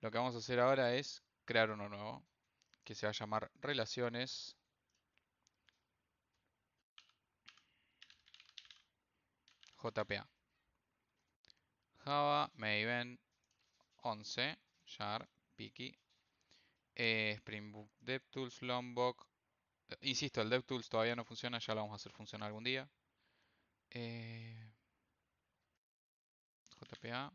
Lo que vamos a hacer ahora es crear uno nuevo que se va a llamar relaciones JPA. Java, Maven, 11, Jar, Piki, Spring Boot, DevTools, Lombok. Insisto, el DevTools todavía no funciona, ya lo vamos a hacer funcionar algún día. JPA,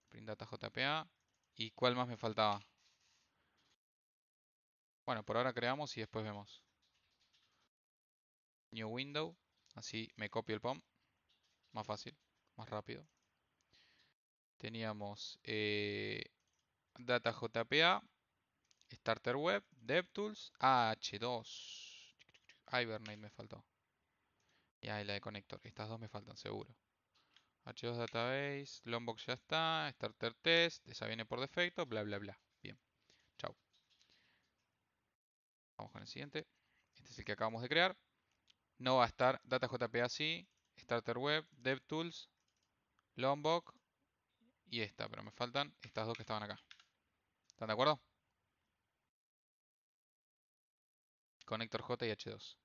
Spring Data JPA. ¿Y cuál más me faltaba? Bueno, por ahora creamos y después vemos. New Window, así me copio el POM. Más fácil, más rápido. Teníamos Data JPA, Starter Web, DevTools, H2. Hibernate me faltó. Y ahí la de Connector. Estas dos me faltan seguro. H2 Database, Lombok ya está, Starter Test, esa viene por defecto, bla bla bla. Bien, chao. Vamos con el siguiente. Este es el que acabamos de crear. No va a estar Data JPA así, Starter Web, DevTools, Lombok y esta, pero me faltan estas dos que estaban acá. ¿Están de acuerdo? Connector J y H2.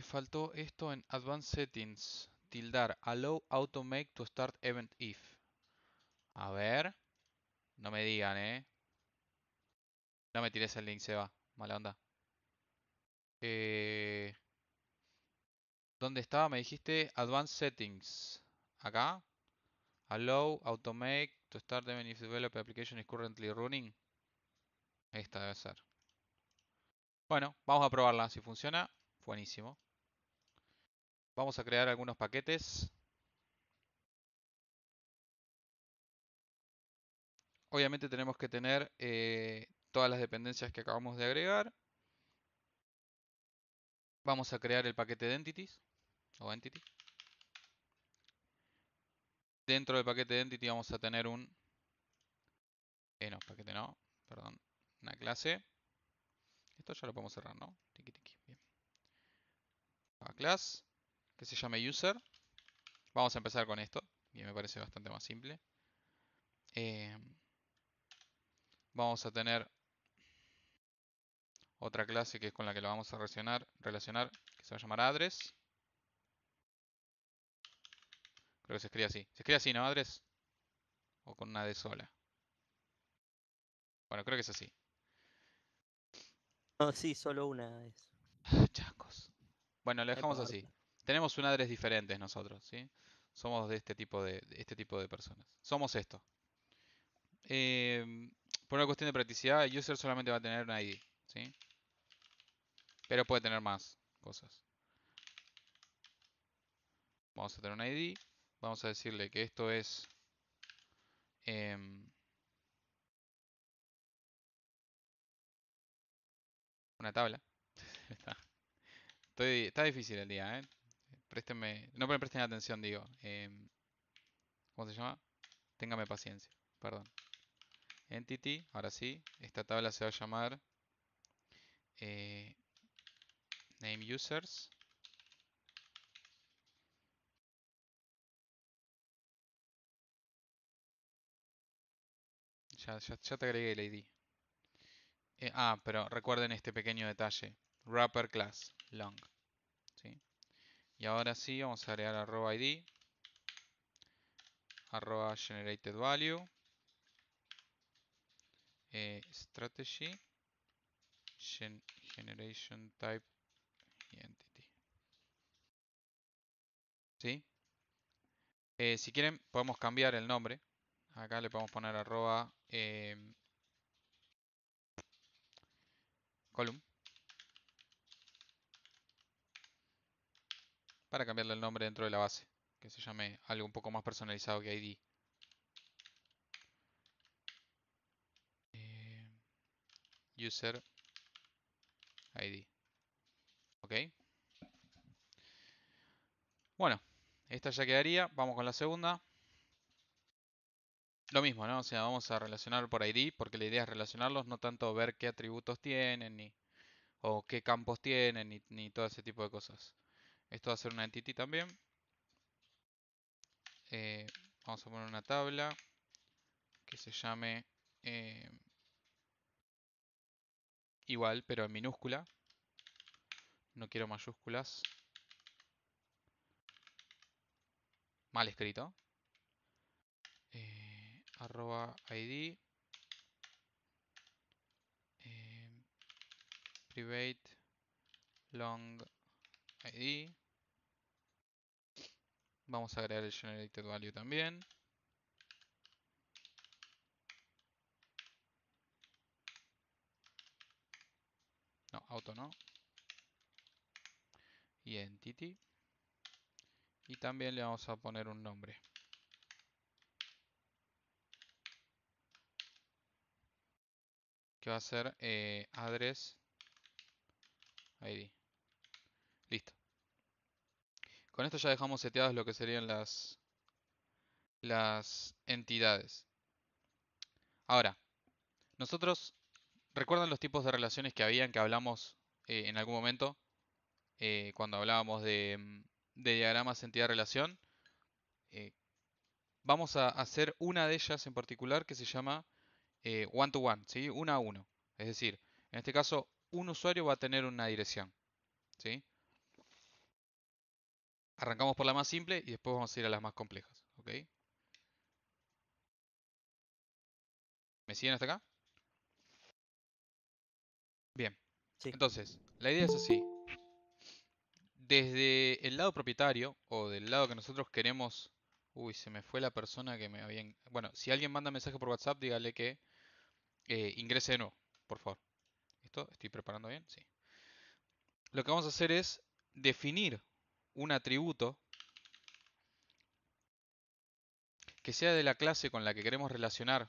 Faltó esto en Advanced Settings. Tildar. Allow Automake to start event if. A ver. No me digan, No me tires el link, Seba. Mala onda. ¿Dónde estaba? Me dijiste Advanced Settings. Acá. Allow Automake to start event if developer application is currently running. Esta debe ser. Bueno, vamos a probarla. Si funciona, buenísimo. Vamos a crear algunos paquetes. Obviamente tenemos que tener todas las dependencias que acabamos de agregar. Vamos a crear el paquete de entities o entity. Dentro del paquete de entity vamos a tener un... no, paquete no, perdón. Una clase. Esto ya lo podemos cerrar, ¿no? Tiki tiki, bien. A class que se llame user. Vamos a empezar con esto, que me parece bastante más simple. Vamos a tener otra clase que es con la que lo vamos a relacionar, que se va a llamar address. Creo que se escribe así. Se escribe así, ¿no? Address. O con una D sola. Bueno, creo que es así. No, sí, solo una es. Chacos. Bueno, lo No dejamos así. importa. Tenemos un address diferentes nosotros, ¿sí? Somos de este tipo de personas. Somos esto. Por una cuestión de practicidad, el user solamente va a tener un ID, ¿sí? Pero puede tener más cosas. Vamos a tener un ID. Vamos a decirle que esto es una tabla. Está difícil el día, ¿eh? Préstenme, no me presten atención, digo. ¿Cómo se llama? Téngame paciencia, perdón. Entity, ahora sí. Esta tabla se va a llamar name users. Ya te agregué el ID. Pero recuerden este pequeño detalle. Wrapper class long. ¿Sí? Y ahora sí vamos a agregar arroba ID. Arroba generated value. Strategy. Generation type y entity. ¿Sí? Si quieren podemos cambiar el nombre. Acá le podemos poner arroba column. Para cambiarle el nombre dentro de la base. Que se llame algo un poco más personalizado que ID. user ID. ¿Ok? Bueno, esta ya quedaría. Vamos con la segunda. Lo mismo, ¿no? O sea, vamos a relacionar por ID porque la idea es relacionarlos, no tanto ver qué atributos tienen o qué campos tienen ni todo ese tipo de cosas. Esto va a ser una entity también. Vamos a poner una tabla que se llame igual, pero en minúscula. No quiero mayúsculas. Mal escrito. Arroba ID. Private long ID. Vamos a agregar el generated value también. No, auto no. Y entity. Y también le vamos a poner un nombre. Que va a ser address ID. Listo. Con esto ya dejamos seteadas lo que serían las entidades. Ahora, nosotros, ¿recuerdan los tipos de relaciones que habían que hablamos en algún momento? Cuando hablábamos de diagramas entidad-relación. Vamos a hacer una de ellas en particular que se llama one-to-one, ¿sí? Uno a uno. Es decir, en este caso, un usuario va a tener una dirección, ¿sí? Arrancamos por la más simple y después vamos a ir a las más complejas, ¿ok? ¿Me siguen hasta acá? Bien. Sí. Entonces, la idea es así. Desde el lado propietario o del lado que nosotros queremos... Uy, se me fue la persona que me había... Bueno, si alguien manda mensaje por WhatsApp, dígale que ingrese de nuevo, por favor. ¿Listo? ¿Estoy preparando bien? Sí. Lo que vamos a hacer es definir un atributo que sea de la clase con la que queremos relacionar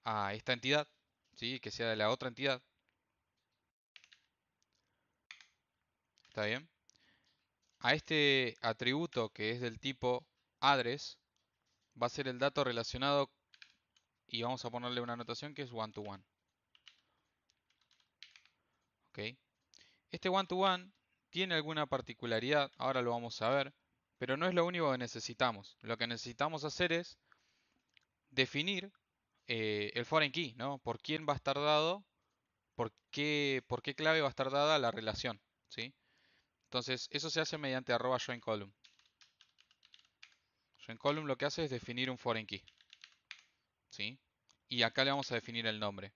a esta entidad, ¿sí? Que sea de la otra entidad. ¿Está bien? A este atributo que es del tipo address va a ser el dato relacionado y vamos a ponerle una anotación que es one-to-one. ¿Ok? Este one-to-one tiene alguna particularidad, ahora lo vamos a ver, pero no es lo único que necesitamos. Lo que necesitamos hacer es definir el foreign key, ¿no? Por quién va a estar dado, por qué clave va a estar dada la relación, ¿sí? Entonces, eso se hace mediante arroba join column. Join column lo que hace es definir un foreign key, ¿sí? Y acá le vamos a definir el nombre.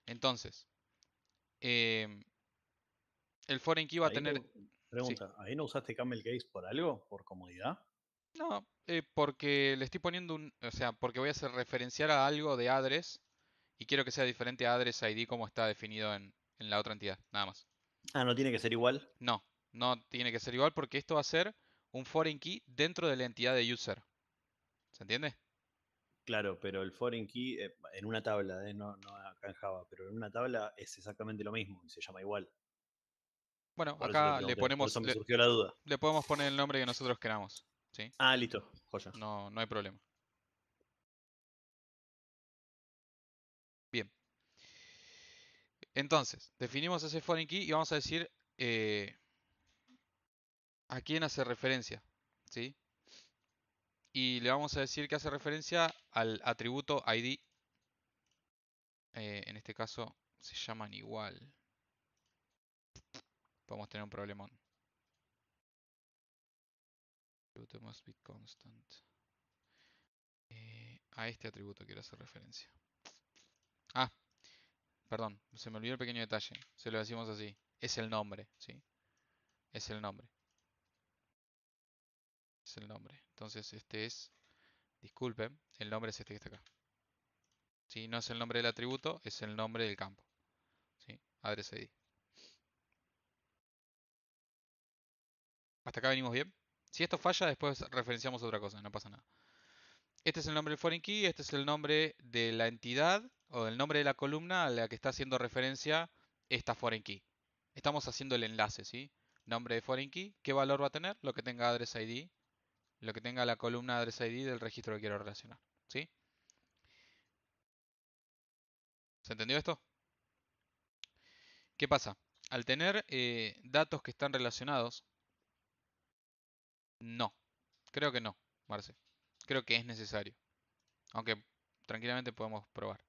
Entonces, el foreign key va a Ahí tener... Sí. pregunta, ¿ahí no usaste camel case por algo? ¿Por comodidad? No, porque le estoy poniendo o sea, porque voy a hacer referenciar a algo de address y quiero que sea diferente a address ID como está definido en la otra entidad, nada más. Ah, ¿no tiene que ser igual? No, no tiene que ser igual porque esto va a ser un foreign key dentro de la entidad de user. ¿Se entiende? Claro, pero el foreign key en una tabla, no acá en Java, pero en una tabla es exactamente lo mismo y se llama igual. Bueno, Por eso te acá le pregunté, por eso ponemos, me surgió la duda. le podemos poner el nombre que nosotros queramos, ¿sí? Ah, listo, joya. No, no hay problema. Bien. Entonces, definimos ese foreign key y vamos a decir a quién hace referencia, ¿sí? Y le vamos a decir que hace referencia al atributo ID. En este caso se llaman igual. Podemos tener un problemón. Atributo must be constant. A este atributo quiero hacer referencia. Ah, perdón, se me olvidó el pequeño detalle. Se lo decimos así. Es el nombre, ¿sí? Es el nombre. Es el nombre. Entonces este es, disculpen, el nombre es este que está acá. ¿Sí? No es el nombre del atributo, es el nombre del campo. ¿Sí? Address ID. ¿Hasta acá venimos bien? Si esto falla, después referenciamos otra cosa, no pasa nada. Este es el nombre del foreign key, este es el nombre de la entidad o el nombre de la columna a la que está haciendo referencia esta foreign key. Estamos haciendo el enlace, ¿sí? Nombre de foreign key, ¿qué valor va a tener? Lo que tenga address ID, lo que tenga la columna address ID del registro que quiero relacionar, ¿sí? ¿Se entendió esto? ¿Qué pasa? Al tener datos que están relacionados, no. Creo que no, Marce. Creo que es necesario. Aunque tranquilamente podemos probar.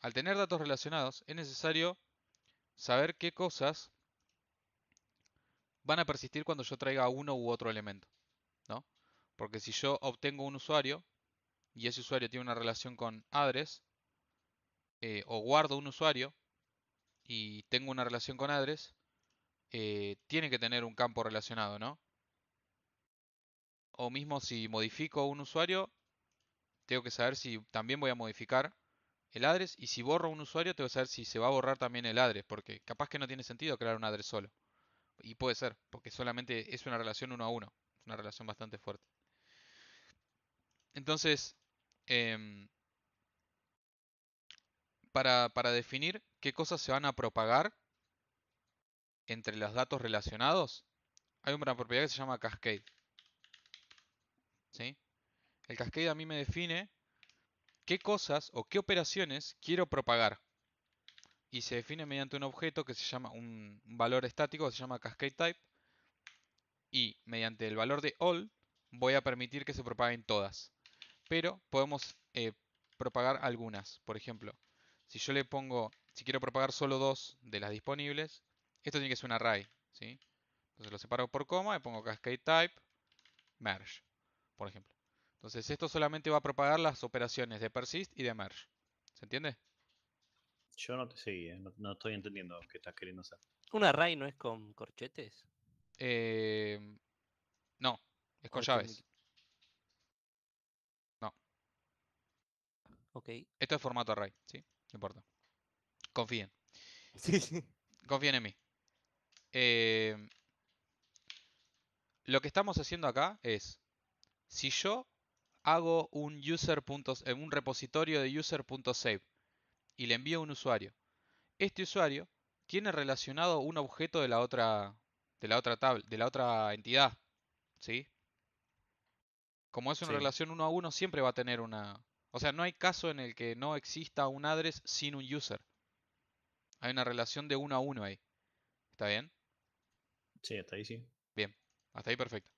Al tener datos relacionados, es necesario saber qué cosas van a persistir cuando yo traiga uno u otro elemento, ¿no? Porque si yo obtengo un usuario y ese usuario tiene una relación con address, o guardo un usuario y tengo una relación con address, tiene que tener un campo relacionado, ¿no? O mismo si modifico un usuario, tengo que saber si también voy a modificar el address, y si borro un usuario, tengo que saber si se va a borrar también el address, porque capaz que no tiene sentido crear un address solo. Y puede ser, porque solamente es una relación uno a uno. Es una relación bastante fuerte. Entonces, em, para definir qué cosas se van a propagar entre los datos relacionados, hay una propiedad que se llama cascade. ¿Sí? El cascade a mí me define qué cosas o qué operaciones quiero propagar. Y se define mediante un objeto que se llama un valor estático que se llama cascade type. Y mediante el valor de all voy a permitir que se propaguen todas. Pero podemos propagar algunas. Por ejemplo, si yo le pongo, si quiero propagar solo dos de las disponibles, esto tiene que ser un array, ¿sí? Entonces lo separo por coma y pongo cascade type merge, por ejemplo. Entonces esto solamente va a propagar las operaciones de persist y de merge. ¿Se entiende? Yo no te seguí, no estoy entendiendo qué estás queriendo hacer. ¿Un array no es con corchetes? Eh, no, es ¿O con estoy muy... llaves. No, Ok. esto es formato array, ¿sí? No importa. Confíen. Sí, sí. Confíen en mí. Eh, lo que estamos haciendo acá es, si yo hago un un repositorio de user.save y le envío a un usuario, este usuario tiene relacionado un objeto de la otra tabla, de la otra entidad, ¿sí? Como es una Sí. relación uno a uno, siempre va a tener una... O sea, no hay caso en el que no exista un address sin un user. Hay una relación de uno a uno ahí. ¿Está bien? Sí, hasta ahí sí. Bien, hasta ahí perfecto.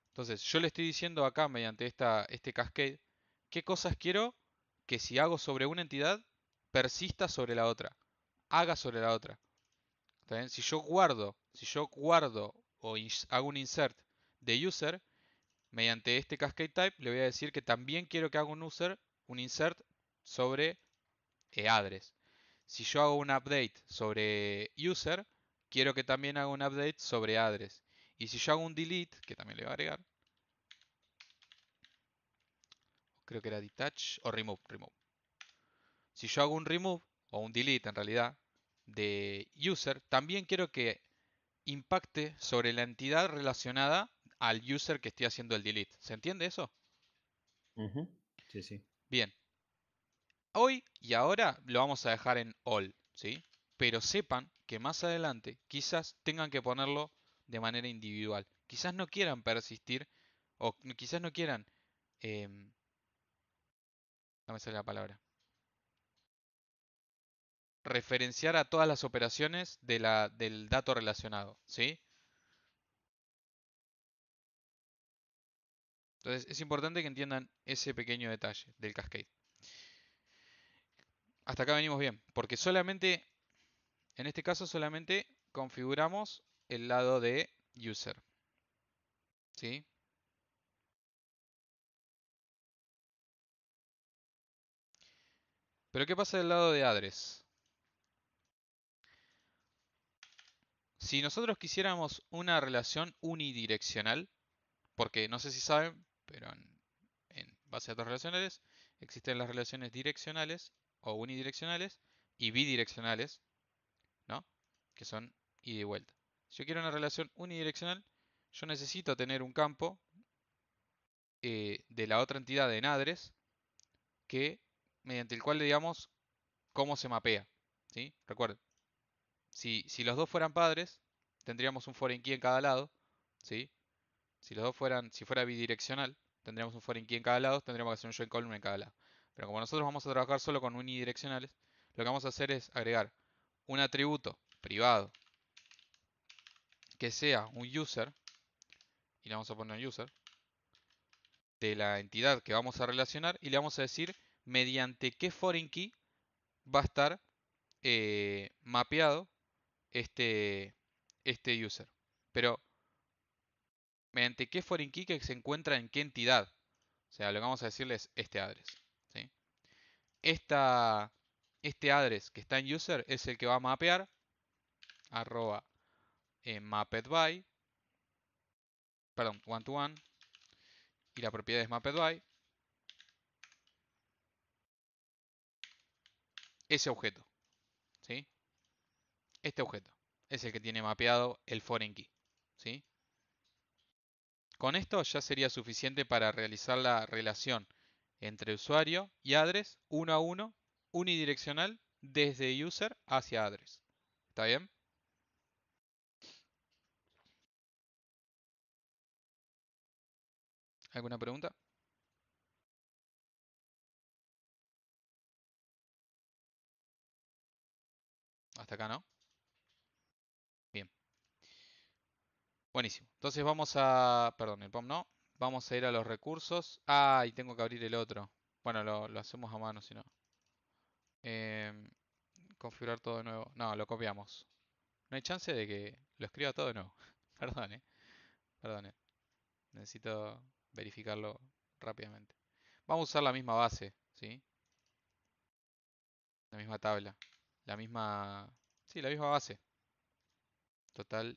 Entonces, yo le estoy diciendo acá mediante este cascade qué cosas quiero que si hago sobre una entidad persista sobre la otra, haga sobre la otra. ¿Está bien? Si yo guardo o hago un insert de user, mediante este cascade type le voy a decir que también quiero que haga un insert sobre address. Si yo hago un update sobre user, quiero que también haga un update sobre address. Y si yo hago un delete, que también le voy a agregar, creo que era detach o remove. Si yo hago un remove o un delete en realidad de user, también quiero que impacte sobre la entidad relacionada al user que estoy haciendo el delete. ¿Se entiende eso? Ujú. Sí, sí. Bien. Hoy y ahora lo vamos a dejar en all, ¿sí? Pero sepan que más adelante quizás tengan que ponerlo de manera individual. Quizás no quieran persistir o quizás no quieran... no me sale la palabra. Referenciar a todas las operaciones del dato relacionado, ¿sí? Entonces es importante que entiendan ese pequeño detalle del cascade. Hasta acá venimos bien, porque solamente, en este caso solamente configuramos el lado de user, ¿sí? Pero ¿qué pasa del lado de address? Si nosotros quisiéramos una relación unidireccional, porque no sé si saben, pero en base a datos relacionales existen las relaciones direccionales o unidireccionales y bidireccionales, ¿no? Que son ida y vuelta. Si yo quiero una relación unidireccional, yo necesito tener un campo de la otra entidad en address mediante el cual le digamos cómo se mapea. ¿Sí? Recuerden, si los dos fueran padres, tendríamos un foreign key en cada lado. ¿Sí? Si fuera bidireccional, tendríamos un foreign key en cada lado, tendríamos que hacer un join column en cada lado. Pero como nosotros vamos a trabajar solo con unidireccionales, lo que vamos a hacer es agregar un atributo privado que sea un user, y le vamos a poner un user, de la entidad que vamos a relacionar, y le vamos a decir mediante qué foreign key va a estar mapeado este user. Pero mediante qué foreign key que se encuentra en qué entidad. O sea, lo que vamos a decirle es este address. ¿Sí? Este address que está en user es el que va a mapear arroba mapped by, perdón, one to one, y la propiedad es mapped by ese objeto. ¿Sí? Este objeto es el que tiene mapeado el foreign key. ¿Sí? Con esto ya sería suficiente para realizar la relación entre usuario y address uno a uno, unidireccional, desde user hacia address. ¿Está bien? ¿Alguna pregunta? Hasta acá, ¿no? Bien. Buenísimo. Entonces vamos a... Perdón, el POM no. Vamos a ir a los recursos. Ah, y tengo que abrir el otro. Bueno, lo hacemos a mano, si no. Configurar todo de nuevo. No, lo copiamos. No hay chance de que lo escriba todo de nuevo. Perdón, Perdón, necesito verificarlo rápidamente. Vamos a usar la misma base, ¿sí? La misma tabla. La misma... Sí, la misma base. Total,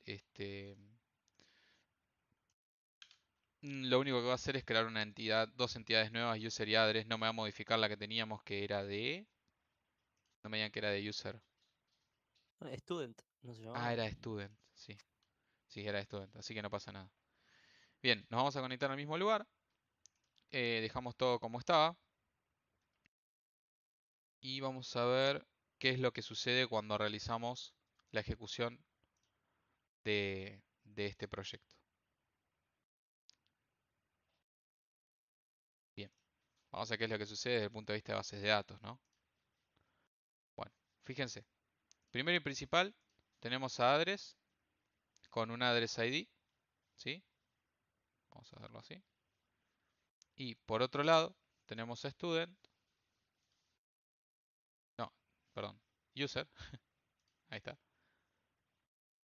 lo único que va a hacer es crear una entidad, dos entidades nuevas, user y address. No me va a modificar la que teníamos que era de... No me digan que era de user. Student, ¿no se Ah, llamaba? era student, sí. Sí, era student, así que no pasa nada. Bien, nos vamos a conectar al mismo lugar. Dejamos todo como estaba. Y vamos a ver qué es lo que sucede cuando realizamos la ejecución de este proyecto. Bien, vamos a ver qué es lo que sucede desde el punto de vista de bases de datos, ¿no? Bueno, fíjense. Primero y principal, tenemos a address con un address ID, ¿sí? Vamos a hacerlo así. Y por otro lado, tenemos a student. No, perdón, user. Ahí está.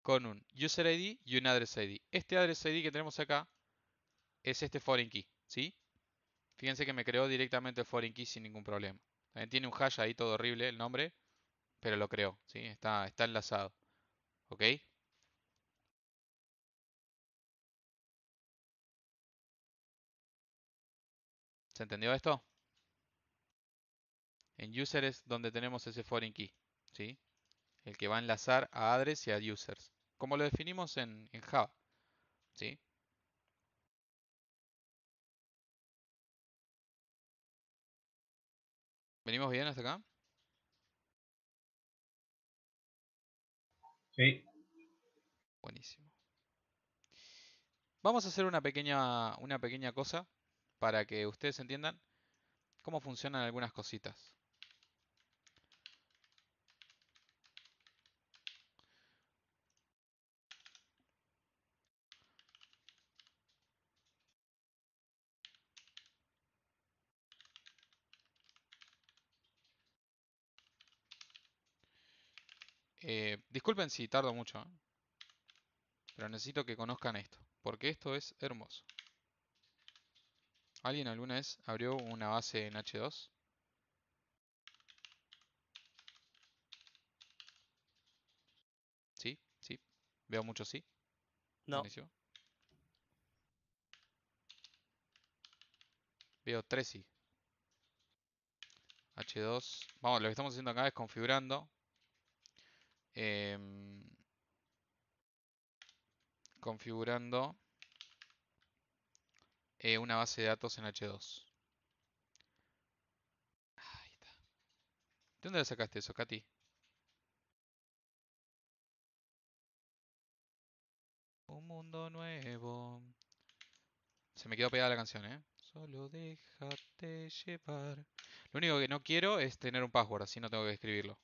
Con un user ID y un address ID. Este address ID que tenemos acá es este foreign key, ¿sí? Fíjense que me creó directamente el foreign key sin ningún problema. También tiene un hash ahí todo horrible el nombre, pero lo creó, ¿sí? Está enlazado. ¿Ok? ¿Se entendió esto? En user es donde tenemos ese foreign key, ¿sí? El que va a enlazar a address y a users. Como lo definimos en Java, ¿sí? ¿Venimos bien hasta acá? Sí. Buenísimo. Vamos a hacer una pequeña cosa para que ustedes entiendan cómo funcionan algunas cositas. Disculpen si tardo mucho, ¿eh? Pero necesito que conozcan esto, porque esto es hermoso. ¿Alguien alguna vez abrió una base en H2? ¿Sí? ¿Sí? Veo mucho sí. No. Buenísimo. Veo 3 sí. H2. Vamos, lo que estamos haciendo acá es configurando. configurando una base de datos en H2. Ahí está. ¿De dónde le sacaste eso, Katy? Un mundo nuevo. Se me quedó pegada la canción, ¿eh? Solo déjate llevar. Lo único que no quiero es tener un password, así no tengo que escribirlo.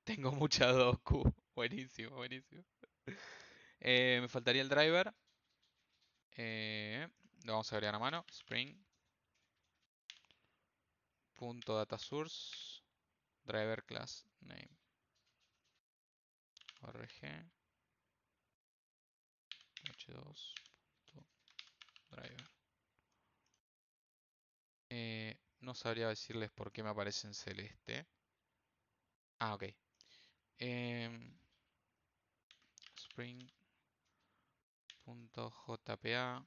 Tengo mucha docu. Buenísimo, buenísimo. Me faltaría el driver. Lo vamos a agregar a mano. Spring.dataSource. Driver class name. Org. H2. Driver. No sabría decirles por qué me aparece en celeste. Ah, ok. Spring.jpa.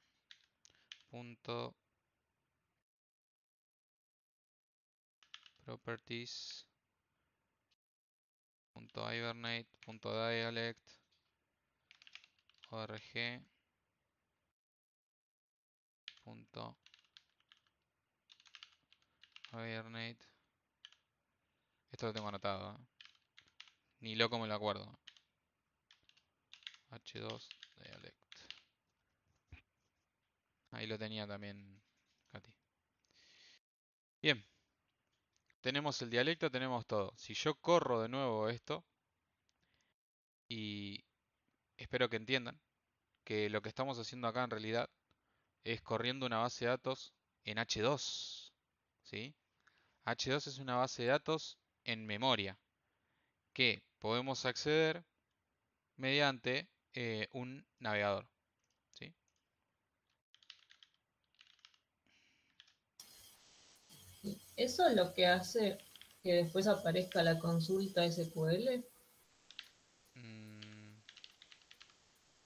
Properties. .hibernate.dialect. Org. Hibernate. Esto lo tengo anotado, ¿eh? Ni loco me lo acuerdo. H2 dialect. Ahí lo tenía también, Katy. Bien. Tenemos el dialecto, tenemos todo. Si yo corro de nuevo esto, y espero que entiendan que lo que estamos haciendo acá en realidad es corriendo una base de datos en H2. ¿Sí? H2 es una base de datos en memoria que podemos acceder mediante un navegador. ¿Sí? ¿Eso es lo que hace que después aparezca la consulta SQL?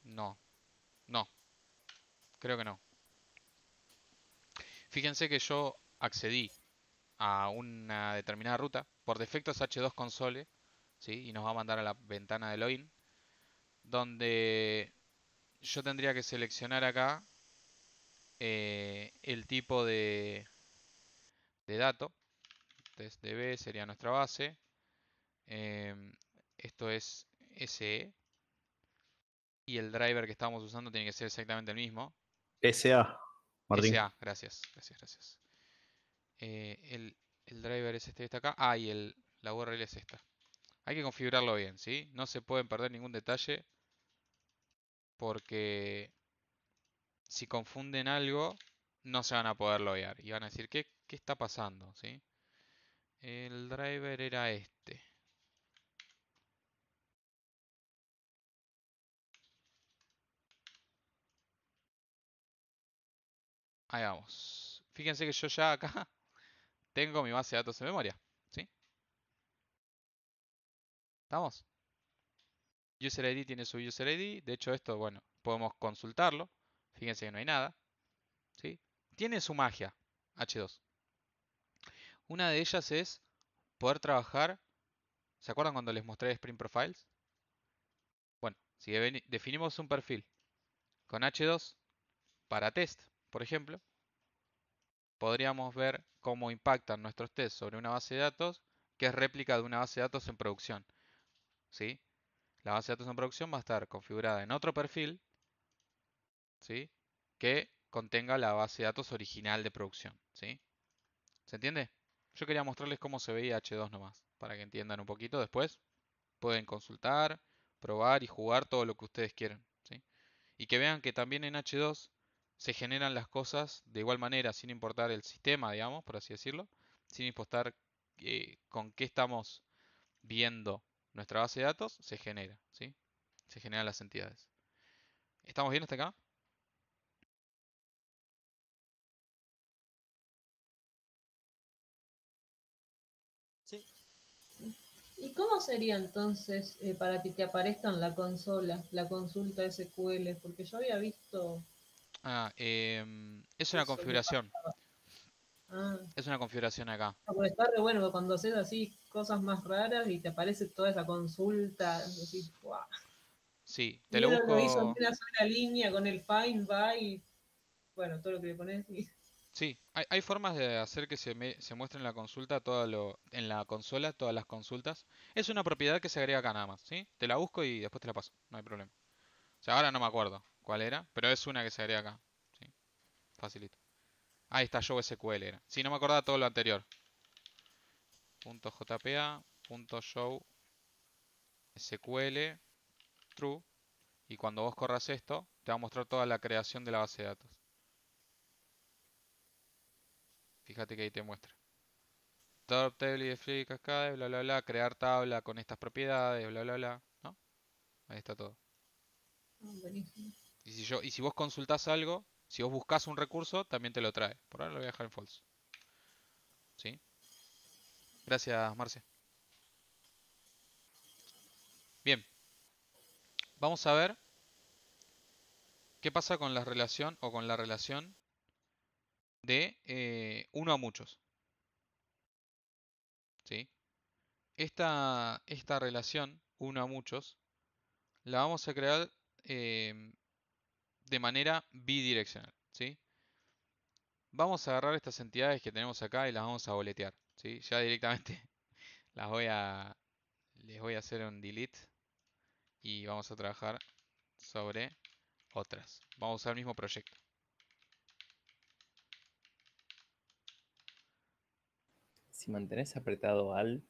No, no, creo que no. Fíjense que yo accedí a una determinada ruta. Por defecto es H2 console, ¿sí? Y nos va a mandar a la ventana de login, donde yo tendría que seleccionar acá el tipo de dato. TestDB sería nuestra base. Esto es SE. Y el driver que estamos usando tiene que ser exactamente el mismo. SA, Martín. SA, gracias, gracias, gracias. El driver es este que está acá. Ah, y la URL es esta. Hay que configurarlo bien, ¿sí? No se pueden perder ningún detalle porque si confunden algo no se van a poder loguear y van a decir ¿qué está pasando? ¿Sí? El driver era este. Ahí vamos. Fíjense que yo ya acá tengo mi base de datos en memoria, ¿sí? ¿Estamos? User ID tiene su user ID. De hecho esto, bueno, podemos consultarlo. Fíjense que no hay nada, ¿sí? Tiene su magia, H2. Una de ellas es poder trabajar. ¿Se acuerdan cuando les mostré Spring Profiles? Bueno, si definimos un perfil con H2 para test, por ejemplo, podríamos ver cómo impactan nuestros tests sobre una base de datos que es réplica de una base de datos en producción, ¿sí? La base de datos en producción va a estar configurada en otro perfil, ¿sí? Que contenga la base de datos original de producción, ¿sí? ¿Se entiende? Yo quería mostrarles cómo se veía H2 nomás, para que entiendan un poquito. Después pueden consultar, probar y jugar todo lo que ustedes quieran, ¿sí? Y que vean que también en H2 se generan las cosas de igual manera, sin importar el sistema, digamos, por así decirlo, sin importar con qué estamos viendo nuestra base de datos, se genera, ¿sí? Se generan las entidades. ¿Estamos bien hasta acá? Sí. ¿Y cómo sería entonces para que te aparezca en la consola, la consulta SQL? Porque yo había visto es una eso que configuración. pasaba. Ah, Es una configuración acá. porque está re bueno cuando haces así cosas más raras y te aparece toda esa consulta, decís, ¡guau! Sí, te Y lo uno lo hizo en busco. una sola línea con el find, by, bueno, todo lo que le pones. Sí, hay formas de hacer que se muestre en la consulta en la consola todas las consultas. Es una propiedad que se agrega acá nada más, ¿sí? Te la busco y después te la paso, no hay problema. O sea, ahora no me acuerdo cuál era, pero es una que se agrega acá. ¿Sí? Facilito. Ahí está, show SQL era. Sí, no me acordaba todo lo anterior. .jpa, .show SQL, true. Y cuando vos corras esto, te va a mostrar toda la creación de la base de datos. Fíjate que ahí te muestra. Drop table y free cascade, bla bla bla, crear tabla con estas propiedades, bla bla bla, ¿no? Ahí está todo. Buenísimo. Y si vos consultás algo, si vos buscas un recurso, también te lo trae. Por ahora lo voy a dejar en false. ¿Sí? Gracias, Marce. Bien. Vamos a ver qué pasa con la relación o con la relación de uno a muchos. ¿Sí? Esta relación, uno a muchos, la vamos a crear de manera bidireccional. ¿Sí? Vamos a agarrar estas entidades que tenemos acá y las vamos a boletear. ¿Sí? Ya directamente les voy a hacer un delete y vamos a trabajar sobre otras. Vamos a usar el mismo proyecto. Si mantenés apretado Alt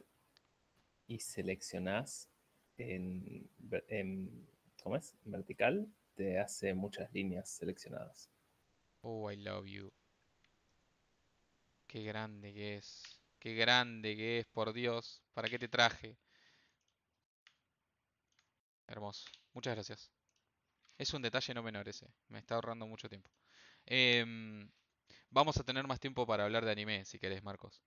y seleccionás ¿cómo es? Vertical, te hace muchas líneas seleccionadas. Oh, I love you. Qué grande que es. Qué grande que es, por Dios. ¿Para qué te traje? Hermoso. Muchas gracias. Es un detalle no menor ese. Me está ahorrando mucho tiempo. Vamos a tener más tiempo para hablar de anime, si querés, Marcos.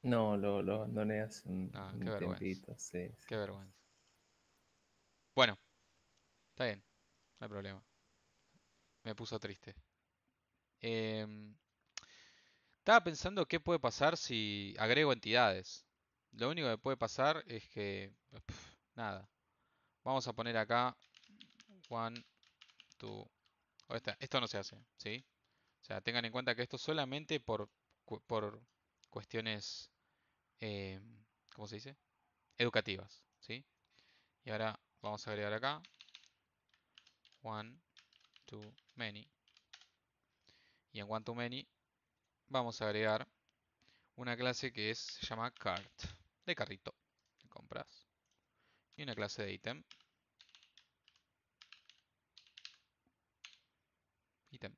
No, lo abandoné hace Ah, qué un vergüenza. tiempito, sí, Qué sí. vergüenza. Bueno, está bien. No hay problema. Me puso triste. Em, Estaba pensando qué puede pasar si agrego entidades. Lo único que puede pasar es que... nada. Vamos a poner acá one, two... esto no se hace, ¿sí? O sea, tengan en cuenta que esto solamente por cuestiones, eh, ¿cómo se dice? Educativas, ¿sí? Y ahora vamos a agregar acá one, two, many. Y en one to many vamos a agregar una clase que se llama cart, de carrito, de compras. Y una clase de ítem, ítem.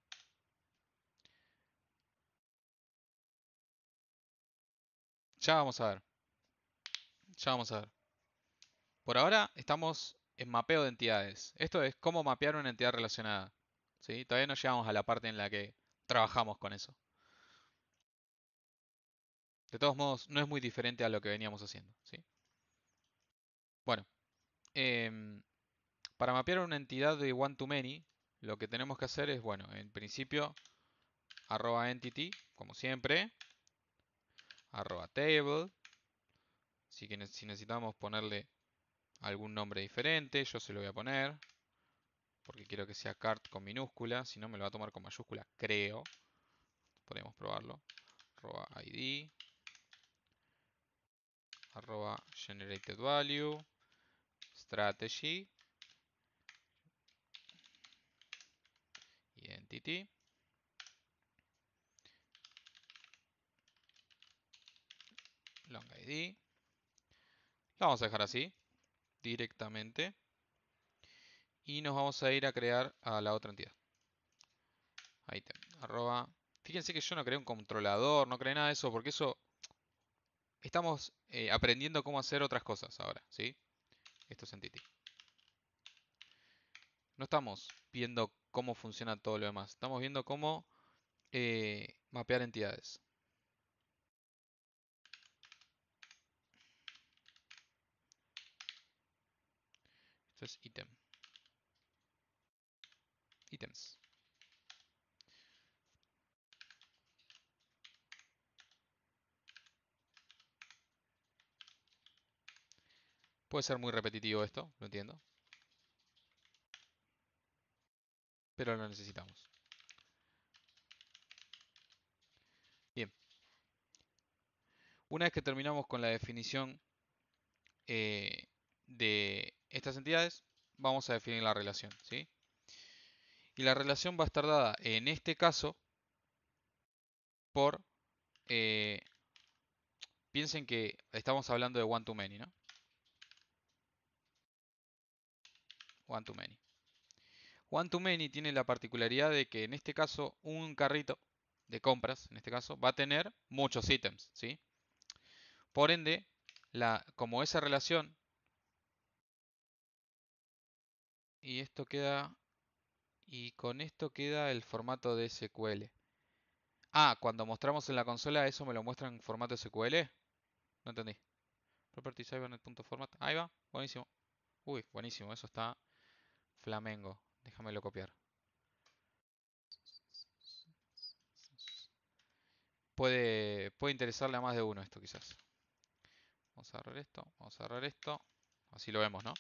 Ya vamos a ver, ya vamos a ver. Por ahora estamos en mapeo de entidades. Esto es cómo mapear una entidad relacionada. ¿Sí? Todavía no llegamos a la parte en la que trabajamos con eso. De todos modos, no es muy diferente a lo que veníamos haciendo. ¿Sí? Bueno, em, para mapear una entidad de one to many, lo que tenemos que hacer es, bueno, en principio, @entity, como siempre, @table. Si necesitamos ponerle algún nombre diferente, yo se lo voy a poner. Porque quiero que sea cart con minúscula, si no me lo va a tomar con mayúscula, creo. Podemos probarlo. @id, @generated_value, strategy, identity, long id. Lo vamos a dejar así, directamente. Y nos vamos a ir a crear a la otra entidad. Item, Fíjense que yo no creé un controlador, no creé nada de eso, porque eso... Estamos aprendiendo cómo hacer otras cosas ahora, ¿sí? Esto es entity. No estamos viendo cómo funciona todo lo demás. Estamos viendo cómo mapear entidades. Esto es ítem. Ítems. Puede ser muy repetitivo esto, lo entiendo. pero lo necesitamos. Bien. Una vez que terminamos con la definición de estas entidades, vamos a definir la relación, ¿sí? Y la relación va a estar dada, en este caso, por... piensen que estamos hablando de one to many, ¿no? One to many. One to many tiene la particularidad de que en este caso un carrito de compras, en este caso, va a tener muchos ítems, ¿sí? Por ende, como esa relación, y con esto queda el formato de SQL. Ah, cuando mostramos en la consola, eso me lo muestra en formato SQL. No entendí. Properties Cybernet.format. Ahí va, buenísimo. Uy, buenísimo, eso está flamengo. Déjamelo copiar. Puede interesarle a más de uno esto quizás. Vamos a agarrar esto, vamos a agarrar esto. Así lo vemos, ¿no?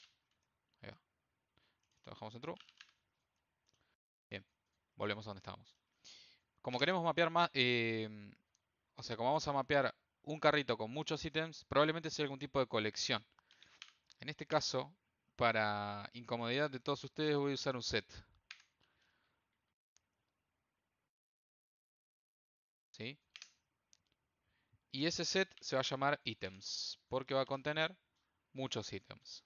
Ahí va. Esto dejamos en true. Bien, volvemos a donde estábamos. Como queremos mapear más, o sea, como vamos a mapear un carrito con muchos ítems, probablemente sea algún tipo de colección. En este caso, para incomodidad de todos ustedes, voy a usar un set. ¿Sí? Y ese set se va a llamar ítems, porque va a contener muchos ítems.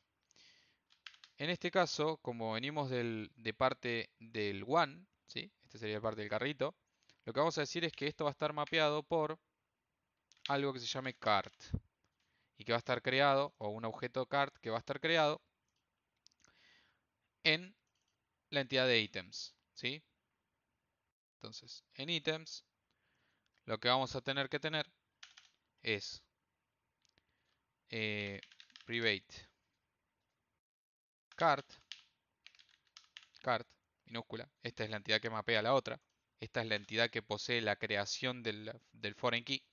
En este caso, como venimos de parte del one, ¿sí? Este sería parte del carrito, lo que vamos a decir es que esto va a estar mapeado por algo que se llame cart. Y que va a estar creado, o un objeto cart que va a estar creado en la entidad de ítems, ¿sí? Entonces, en ítems, lo que vamos a tener que tener es private cart, minúscula, esta es la entidad que mapea a la otra, esta es la entidad que posee la creación del foreign key,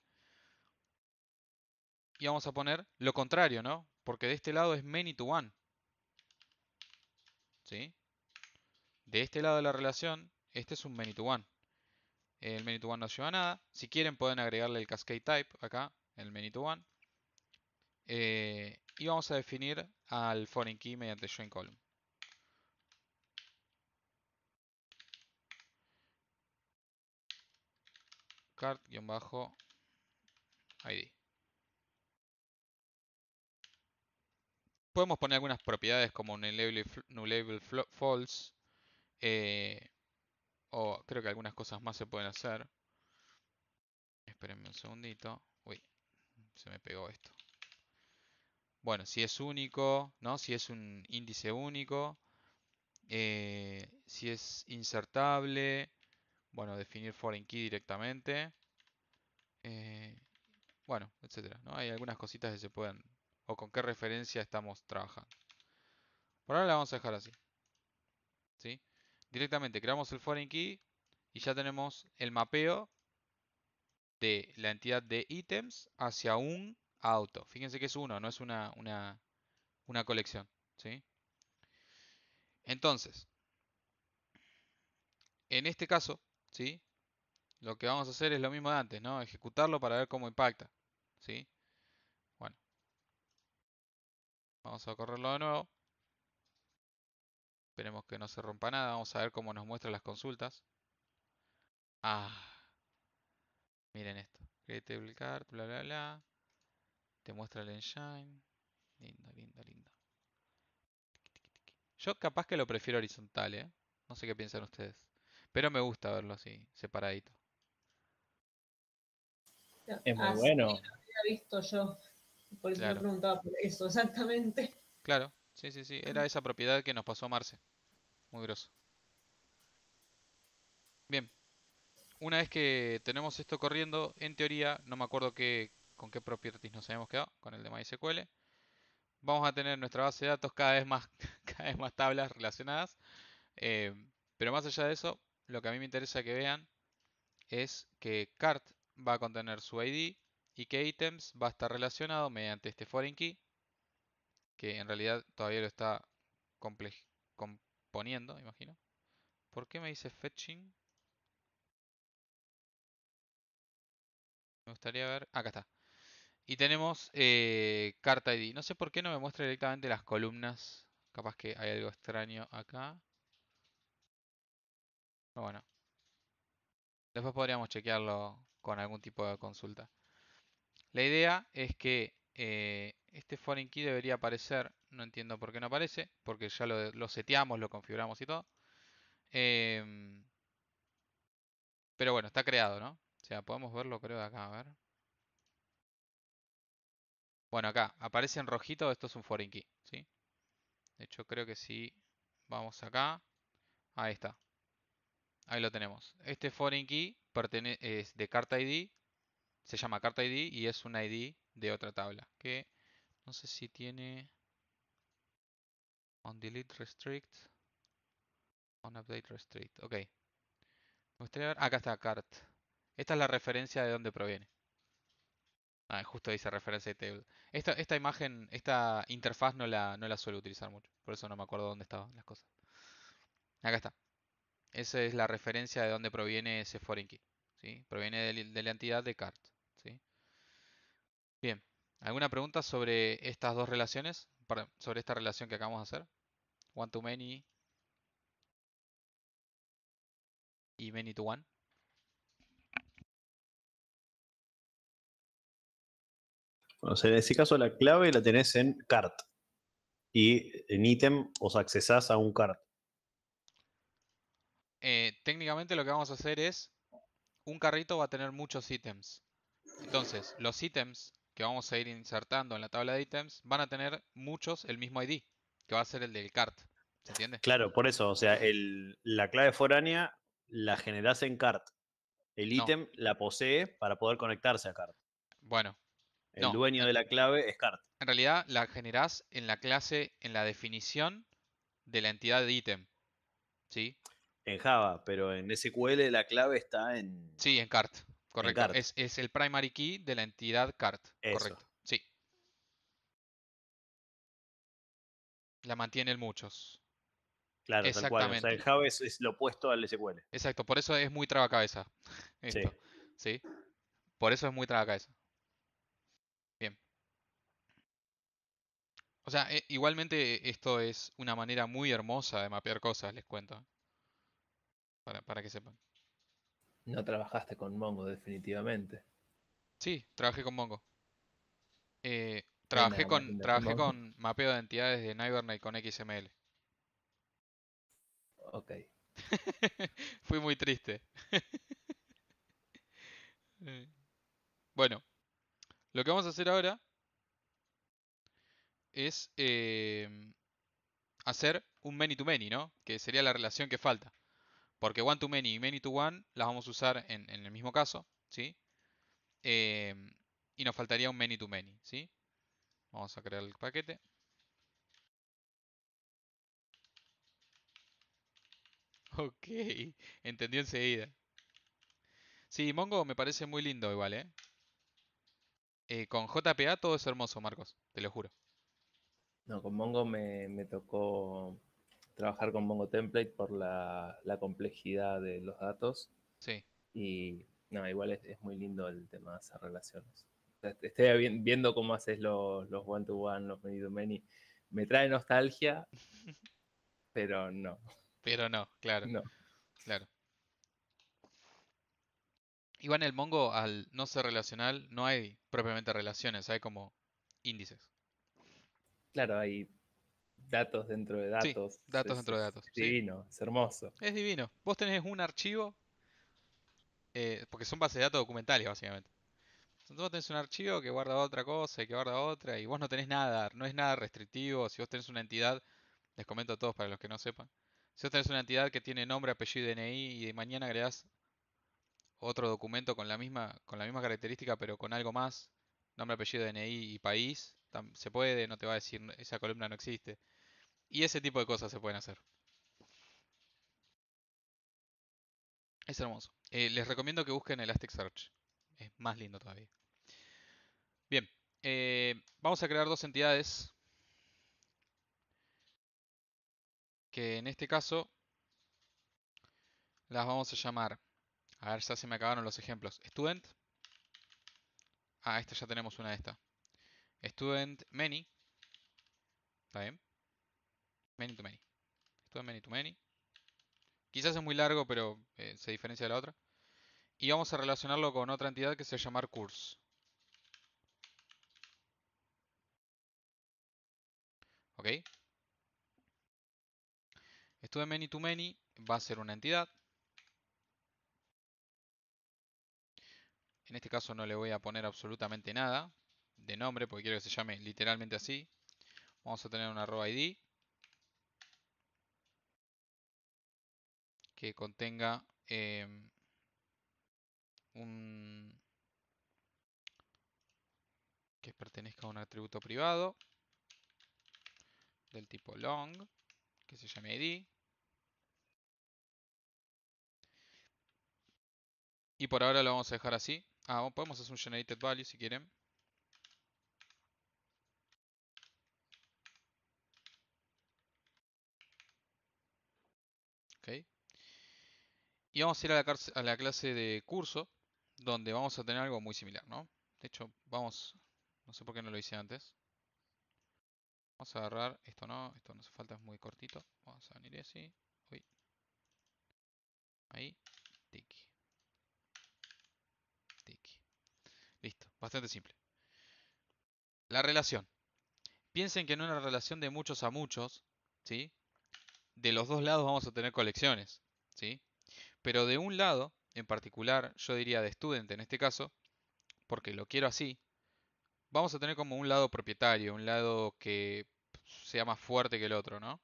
y vamos a poner lo contrario, ¿no? Porque de este lado es many to one, ¿sí? De este lado de la relación, este es un many to one. El many to one no lleva a nada. Si quieren pueden agregarle el cascade type acá, el many to one. Y vamos a definir al foreign key mediante join column. Cart-id. Podemos poner algunas propiedades como nullable false. O creo que algunas cosas más se pueden hacer. Espérenme un segundito. Uy, se me pegó esto. Bueno, si es único, ¿no? Si es un índice único. Si es insertable. Bueno, definir foreign key directamente. Bueno, etcétera, ¿no? Hay algunas cositas que se pueden... O con qué referencia estamos trabajando. Por ahora la vamos a dejar así. ¿Sí? Directamente creamos el foreign key y ya tenemos el mapeo de la entidad de ítems hacia un auto. Fíjense que es uno, no es una colección. ¿Sí? Entonces, en este caso, ¿sí? Lo que vamos a hacer es lo mismo de antes, ¿no? Ejecutarlo para ver cómo impacta. ¿Sí? Bueno, vamos a correrlo de nuevo. Esperemos que no se rompa nada. Vamos a ver cómo nos muestra las consultas. Ah, miren esto. Create table card, bla bla bla. Te muestra el engine. Lindo, lindo, lindo. Yo capaz que lo prefiero horizontal, ¿eh? No sé qué piensan ustedes. Pero me gusta verlo así, separadito. Es muy Así bueno. lo había visto yo. Por eso me Claro, preguntaba por eso, exactamente. claro. Sí, sí, sí. Era esa propiedad que nos pasó Marce. Muy grosso. Bien. Una vez que tenemos esto corriendo, en teoría, no me acuerdo con qué properties nos habíamos quedado, con el de MySQL. Vamos a tener nuestra base de datos cada vez más, cada vez más tablas relacionadas. Pero más allá de eso, lo que a mí me interesa que vean es que cart va a contener su ID y que items va a estar relacionado mediante este foreign key, que en realidad todavía lo está componiendo, imagino. ¿Por qué me dice fetching? Me gustaría ver. Acá está. Y tenemos cart ID. No sé por qué no me muestra directamente las columnas. Capaz que hay algo extraño acá. Pero bueno. Después podríamos chequearlo con algún tipo de consulta. La idea es que este foreign key debería aparecer. No entiendo por qué no aparece. Porque ya lo seteamos, lo configuramos y todo. Pero bueno, está creado, ¿no? O sea, podemos verlo creo de acá, a ver. Bueno, acá aparece en rojito, esto es un foreign key, ¿sí? De hecho, creo que si vamos acá, ahí está. Ahí lo tenemos. Este foreign key es de Cart ID, se llama Cart ID y es un ID de otra tabla. Que no sé si tiene on delete restrict, on update restrict. Ok. Me gustaría ver, acá está Cart. Esta es la referencia de dónde proviene. Ah, justo dice referencia de table. Esta imagen, esta interfaz no la suelo utilizar mucho. Por eso no me acuerdo dónde estaban las cosas. Acá está. Esa es la referencia de dónde proviene ese foreign key. ¿Sí? Proviene de la entidad de cart. ¿Sí? Bien. ¿Alguna pregunta sobre estas dos relaciones? Sobre esta relación que acabamos de hacer. One to many y many to one. O sea, en ese caso la clave la tenés en cart. Y en ítem os accesás a un cart. Técnicamente lo que vamos a hacer es, un carrito va a tener muchos ítems. Entonces, los ítems que vamos a ir insertando en la tabla de ítems van a tener muchos el mismo ID, que va a ser el del cart. ¿Se entiende? Claro, por eso, o sea, la clave foránea la generás en cart. El No. ítem la posee para poder conectarse a cart. Bueno, El no. dueño de la clave es cart. En realidad la generás en la clase, en la definición de la entidad de ítem. ¿Sí? En Java, pero en SQL la clave está Sí, en cart. en Correcto. cart. Es el primary key de la entidad cart. Eso. Correcto. Sí. La mantiene el muchos. Claro, tal cual. O sea, en Exactamente. Java es lo opuesto al SQL. Exacto. Por eso es muy trabacabeza Sí. esto. ¿Sí? Por eso es muy trabacabeza. Bien. O sea, igualmente esto es una manera muy hermosa de mapear cosas, les cuento. Para que sepan. No trabajaste con Mongo, definitivamente. Sí, trabajé con Mongo. No hay nada más lindo que Trabajé Mongo. con mapeo de entidades de Hibernate con XML. Ok. Fui muy triste. Bueno, lo que vamos a hacer ahora es hacer un many to many, ¿no? Que sería la relación que falta. Porque one to many y many to one las vamos a usar en el mismo caso, ¿sí? Y nos faltaría un many to many, ¿sí? Vamos a crear el paquete. Ok, entendió enseguida. Sí, Mongo me parece muy lindo igual, ¿eh? Con JPA todo es hermoso, Marcos, te lo juro. No, con Mongo me tocó trabajar con Mongo Template por la complejidad de los datos. Sí. Y no, igual es muy lindo el tema de esas relaciones. Estoy viendo cómo haces los one-to-one, los many-to-many. Me trae nostalgia, pero no. Pero no, claro, No. claro. Igual en el Mongo, al no ser relacional, no hay propiamente relaciones, hay como índices. Claro, hay datos dentro de Sí, datos. datos dentro de datos, Es sí. divino, es hermoso. Es divino. Vos tenés un archivo, porque son bases de datos documentales, básicamente. Entonces vos tenés un archivo que guarda otra cosa y que guarda otra, y vos no tenés nada, no es nada restrictivo. Si vos tenés una entidad, les comento a todos para los que no sepan. Si vos tenés una entidad que tiene nombre, apellido y DNI, y mañana agregás otro documento con la misma característica, pero con algo más, nombre, apellido, DNI y país, se puede, no te va a decir esa columna no existe. Y ese tipo de cosas se pueden hacer. Es hermoso. Les recomiendo que busquen Elasticsearch. Es más lindo todavía. Bien, vamos a crear dos entidades que en este caso las vamos a llamar, a ver, ya se me acabaron los ejemplos. Student. Ah, esta ya tenemos una de estas. Student many. ¿Está bien? Many to many. Student many to many. Quizás es muy largo, pero se diferencia de la otra. Y vamos a relacionarlo con otra entidad que se va a llamar course. ¿Ok? Student many to many va a ser una entidad. En este caso no le voy a poner absolutamente nada de nombre, porque quiero que se llame literalmente así. Vamos a tener un arroba id que contenga que pertenezca a un atributo privado del tipo long, que se llame id. Y por ahora lo vamos a dejar así. Ah, podemos hacer un generated value si quieren. Ok. Y vamos a ir a la clase de curso, donde vamos a tener algo muy similar, ¿no? De hecho, vamos, no sé por qué no lo hice antes. Vamos a agarrar, esto no hace falta, es muy cortito. Vamos a venir así. Uy. Ahí. Tiki. Tiki. Listo, bastante simple. La relación. Piensen que en una relación de muchos a muchos, ¿sí? De los dos lados vamos a tener colecciones, ¿sí? Pero de un lado, en particular, yo diría de student en este caso, porque lo quiero así, vamos a tener como un lado propietario, un lado que sea más fuerte que el otro, ¿no?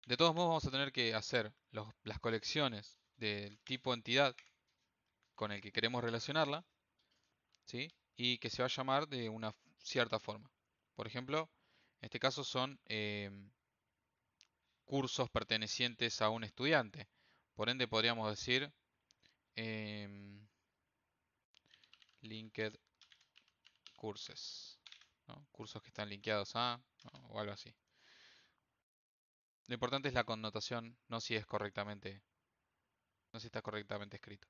De todos modos vamos a tener que hacer las colecciones del tipo entidad con el que queremos relacionarla, ¿sí? Y que se va a llamar de una cierta forma. Por ejemplo, en este caso son cursos pertenecientes a un estudiante. Por ende podríamos decir linked courses, ¿no? Cursos que están linkeados a, ¿no? O algo así. Lo importante es la connotación, no si es correctamente, no si está correctamente escrito.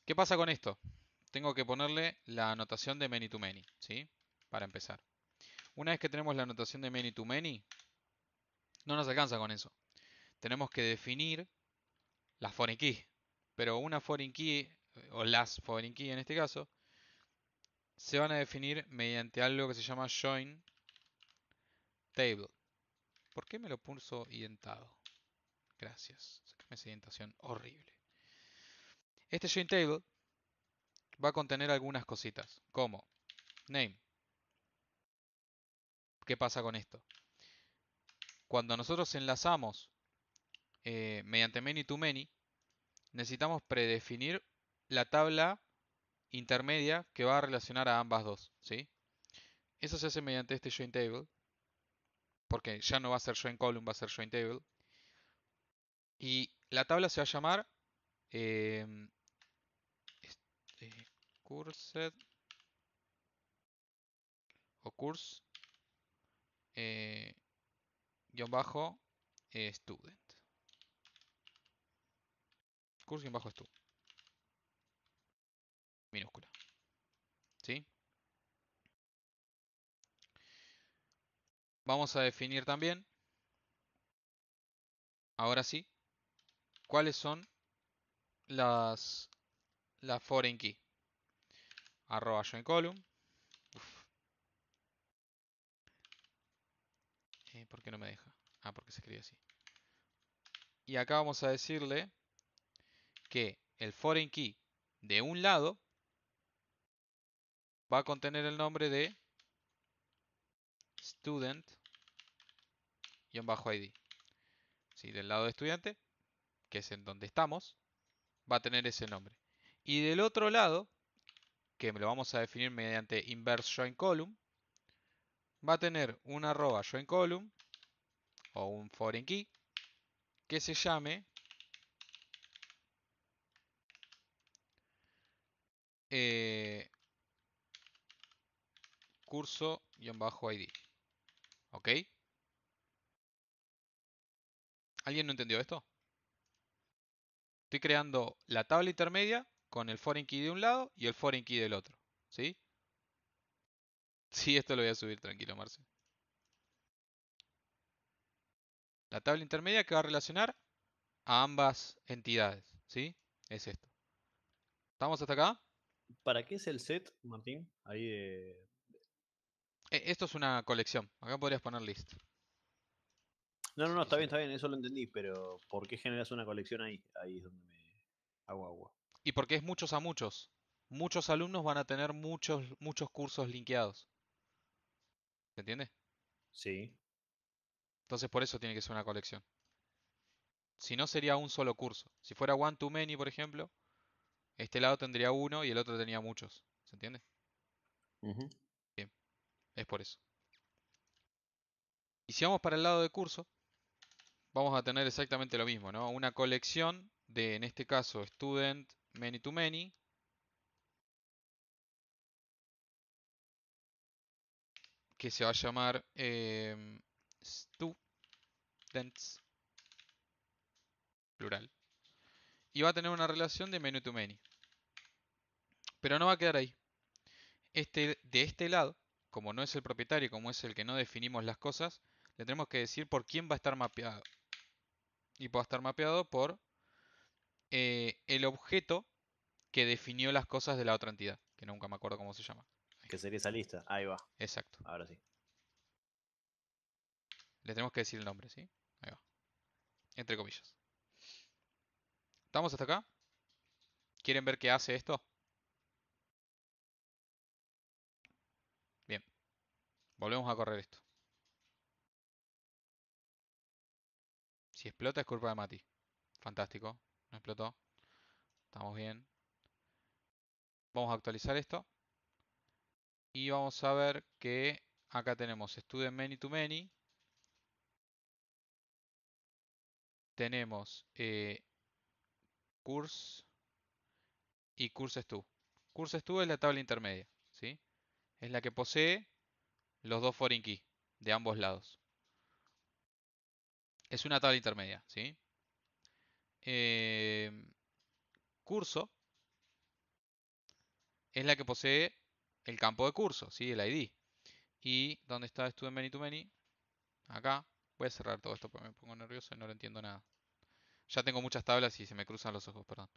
¿Qué pasa con esto? Tengo que ponerle la anotación de many to many, ¿sí? Para empezar. Una vez que tenemos la anotación de many to many, no nos alcanza con eso. Tenemos que definir la foreign key. Pero una foreign key, o las foreign key en este caso, se van a definir mediante algo que se llama join table. ¿Por qué me lo puso identado? Gracias. Sácame esa indentación horrible. Este join table va a contener algunas cositas, como name. ¿Qué pasa con esto? Cuando nosotros enlazamos mediante many to many, necesitamos predefinir la tabla intermedia que va a relacionar a ambas dos, ¿sí? Eso se hace mediante este join table, porque ya no va a ser join column, va a ser join table. Y la tabla se va a llamar cursed o course guión bajo student. Course guión bajo student. Minúscula. ¿Sí? Vamos a definir también, ahora sí, cuáles son la foreign key. Arroba join column. ¿Por qué no me deja? Ah, porque se escribe así. Y acá vamos a decirle que el foreign key de un lado va a contener el nombre de student-id. ¿Sí? Del lado de estudiante, que es en donde estamos, va a tener ese nombre. Y del otro lado, que lo vamos a definir mediante inverse join column, va a tener un arroba join column o un foreign key que se llame curso-id. ¿Ok? ¿Alguien no entendió esto? Estoy creando la tabla intermedia con el foreign key de un lado y el foreign key del otro. ¿Sí? Sí, esto lo voy a subir, tranquilo, Marce. La tabla intermedia que va a relacionar a ambas entidades. ¿Sí? Es esto. ¿Estamos hasta acá? ¿Para qué es el set, Martín? Ahí de... Esto es una colección. Acá podrías poner list. No, Si está quisieras. bien, eso lo entendí, pero ¿por qué generas una colección ahí? Ahí es donde me hago agua. Y porque es muchos a muchos. Muchos alumnos van a tener muchos cursos linkeados. ¿Se entiende? Sí. Entonces por eso tiene que ser una colección. Si no sería un solo curso. Si fuera one to many, por ejemplo, este lado tendría uno y el otro tenía muchos. ¿Se entiende? Ujú. Bien, es por eso. Y si vamos para el lado de curso, vamos a tener exactamente lo mismo, ¿no? Una colección de, en este caso, student many to many. Que se va a llamar students, plural. Y va a tener una relación de many to many. Pero no va a quedar ahí. De este lado, como no es el propietario, como es el que no definimos las cosas, le tenemos que decir por quién va a estar mapeado. Y va a estar mapeado por el objeto que definió las cosas de la otra entidad, que nunca me acuerdo cómo se llama. Ahí. Que sería esa lista. Ahí va. Exacto. Ahora sí. Le tenemos que decir el nombre, ¿sí? Ahí va. Entre comillas. ¿Estamos hasta acá? ¿Quieren ver qué hace esto? Bien. Volvemos a correr esto. Si explota es culpa de Mati. Fantástico. No explotó. Estamos bien. Vamos a actualizar esto. Y vamos a ver que acá tenemos student many to many. Tenemos course y course_stu. Course_stu es la tabla intermedia, ¿sí? Es la que posee los dos foreign key de ambos lados. Es una tabla intermedia, ¿sí? Curso es la que posee el campo de curso, ¿sí? El ID. ¿Y dónde está student many to many? Acá. Voy a cerrar todo esto porque me pongo nervioso y no lo entiendo nada. Ya tengo muchas tablas y se me cruzan los ojos, perdón.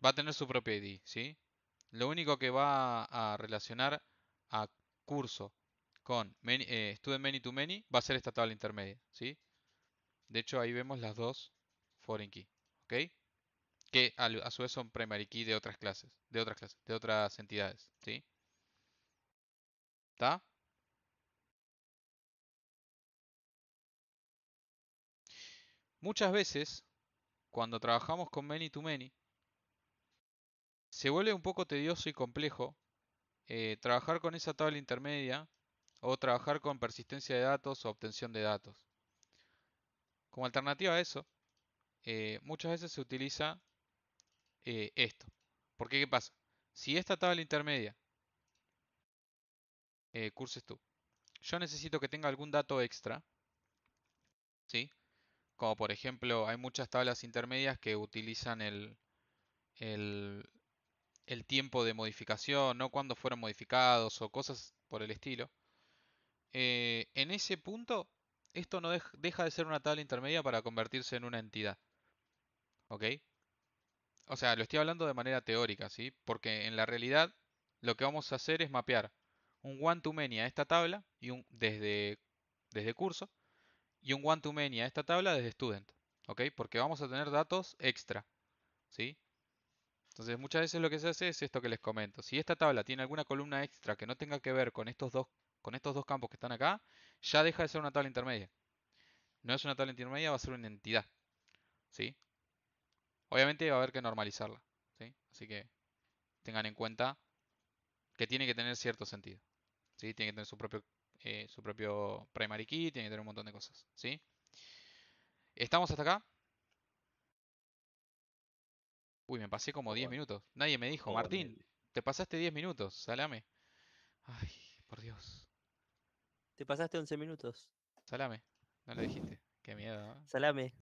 Va a tener su propio ID, ¿sí? Lo único que va a relacionar a curso con student many to many va a ser esta tabla intermedia, ¿sí? De hecho, ahí vemos las dos foreign key, ¿ok? Que a su vez son primary key de otras clases, de otras entidades, ¿sí? ¿Está? Muchas veces, cuando trabajamos con many to many, se vuelve un poco tedioso y complejo trabajar con esa tabla intermedia o trabajar con persistencia de datos o obtención de datos. Como alternativa a eso, muchas veces se utiliza esto. Porque, ¿qué pasa? Si esta tabla intermedia, curses tú, yo necesito que tenga algún dato extra, ¿sí? Como por ejemplo, hay muchas tablas intermedias que utilizan el, el tiempo de modificación, no cuándo fueron modificados o cosas por el estilo. En ese punto, esto no deja de ser una tabla intermedia para convertirse en una entidad. ¿Ok? O sea, lo estoy hablando de manera teórica, ¿sí? Porque en la realidad lo que vamos a hacer es mapear un one-to-many a esta tabla y desde curso y un one-to-many a esta tabla desde student. ¿Ok? Porque vamos a tener datos extra, ¿sí? Entonces muchas veces lo que se hace es esto que les comento. Si esta tabla tiene alguna columna extra que no tenga que ver con estos dos campos que están acá, ya deja de ser una tabla intermedia. No es una tabla intermedia, va a ser una entidad, ¿sí? Obviamente va a haber que normalizarla, ¿sí? Así que tengan en cuenta que tiene que tener cierto sentido, ¿sí? Tiene que tener su propio primary key, tiene que tener un montón de cosas, ¿sí? ¿Estamos hasta acá? Uy, me pasé como 10 Joder, minutos. Nadie me dijo, joder, Martín, Nelly. te pasaste 10 minutos, salame. Ay, por Dios. Te pasaste 11 minutos. Salame. No lo dijiste. Qué miedo, ¿eh? Salame.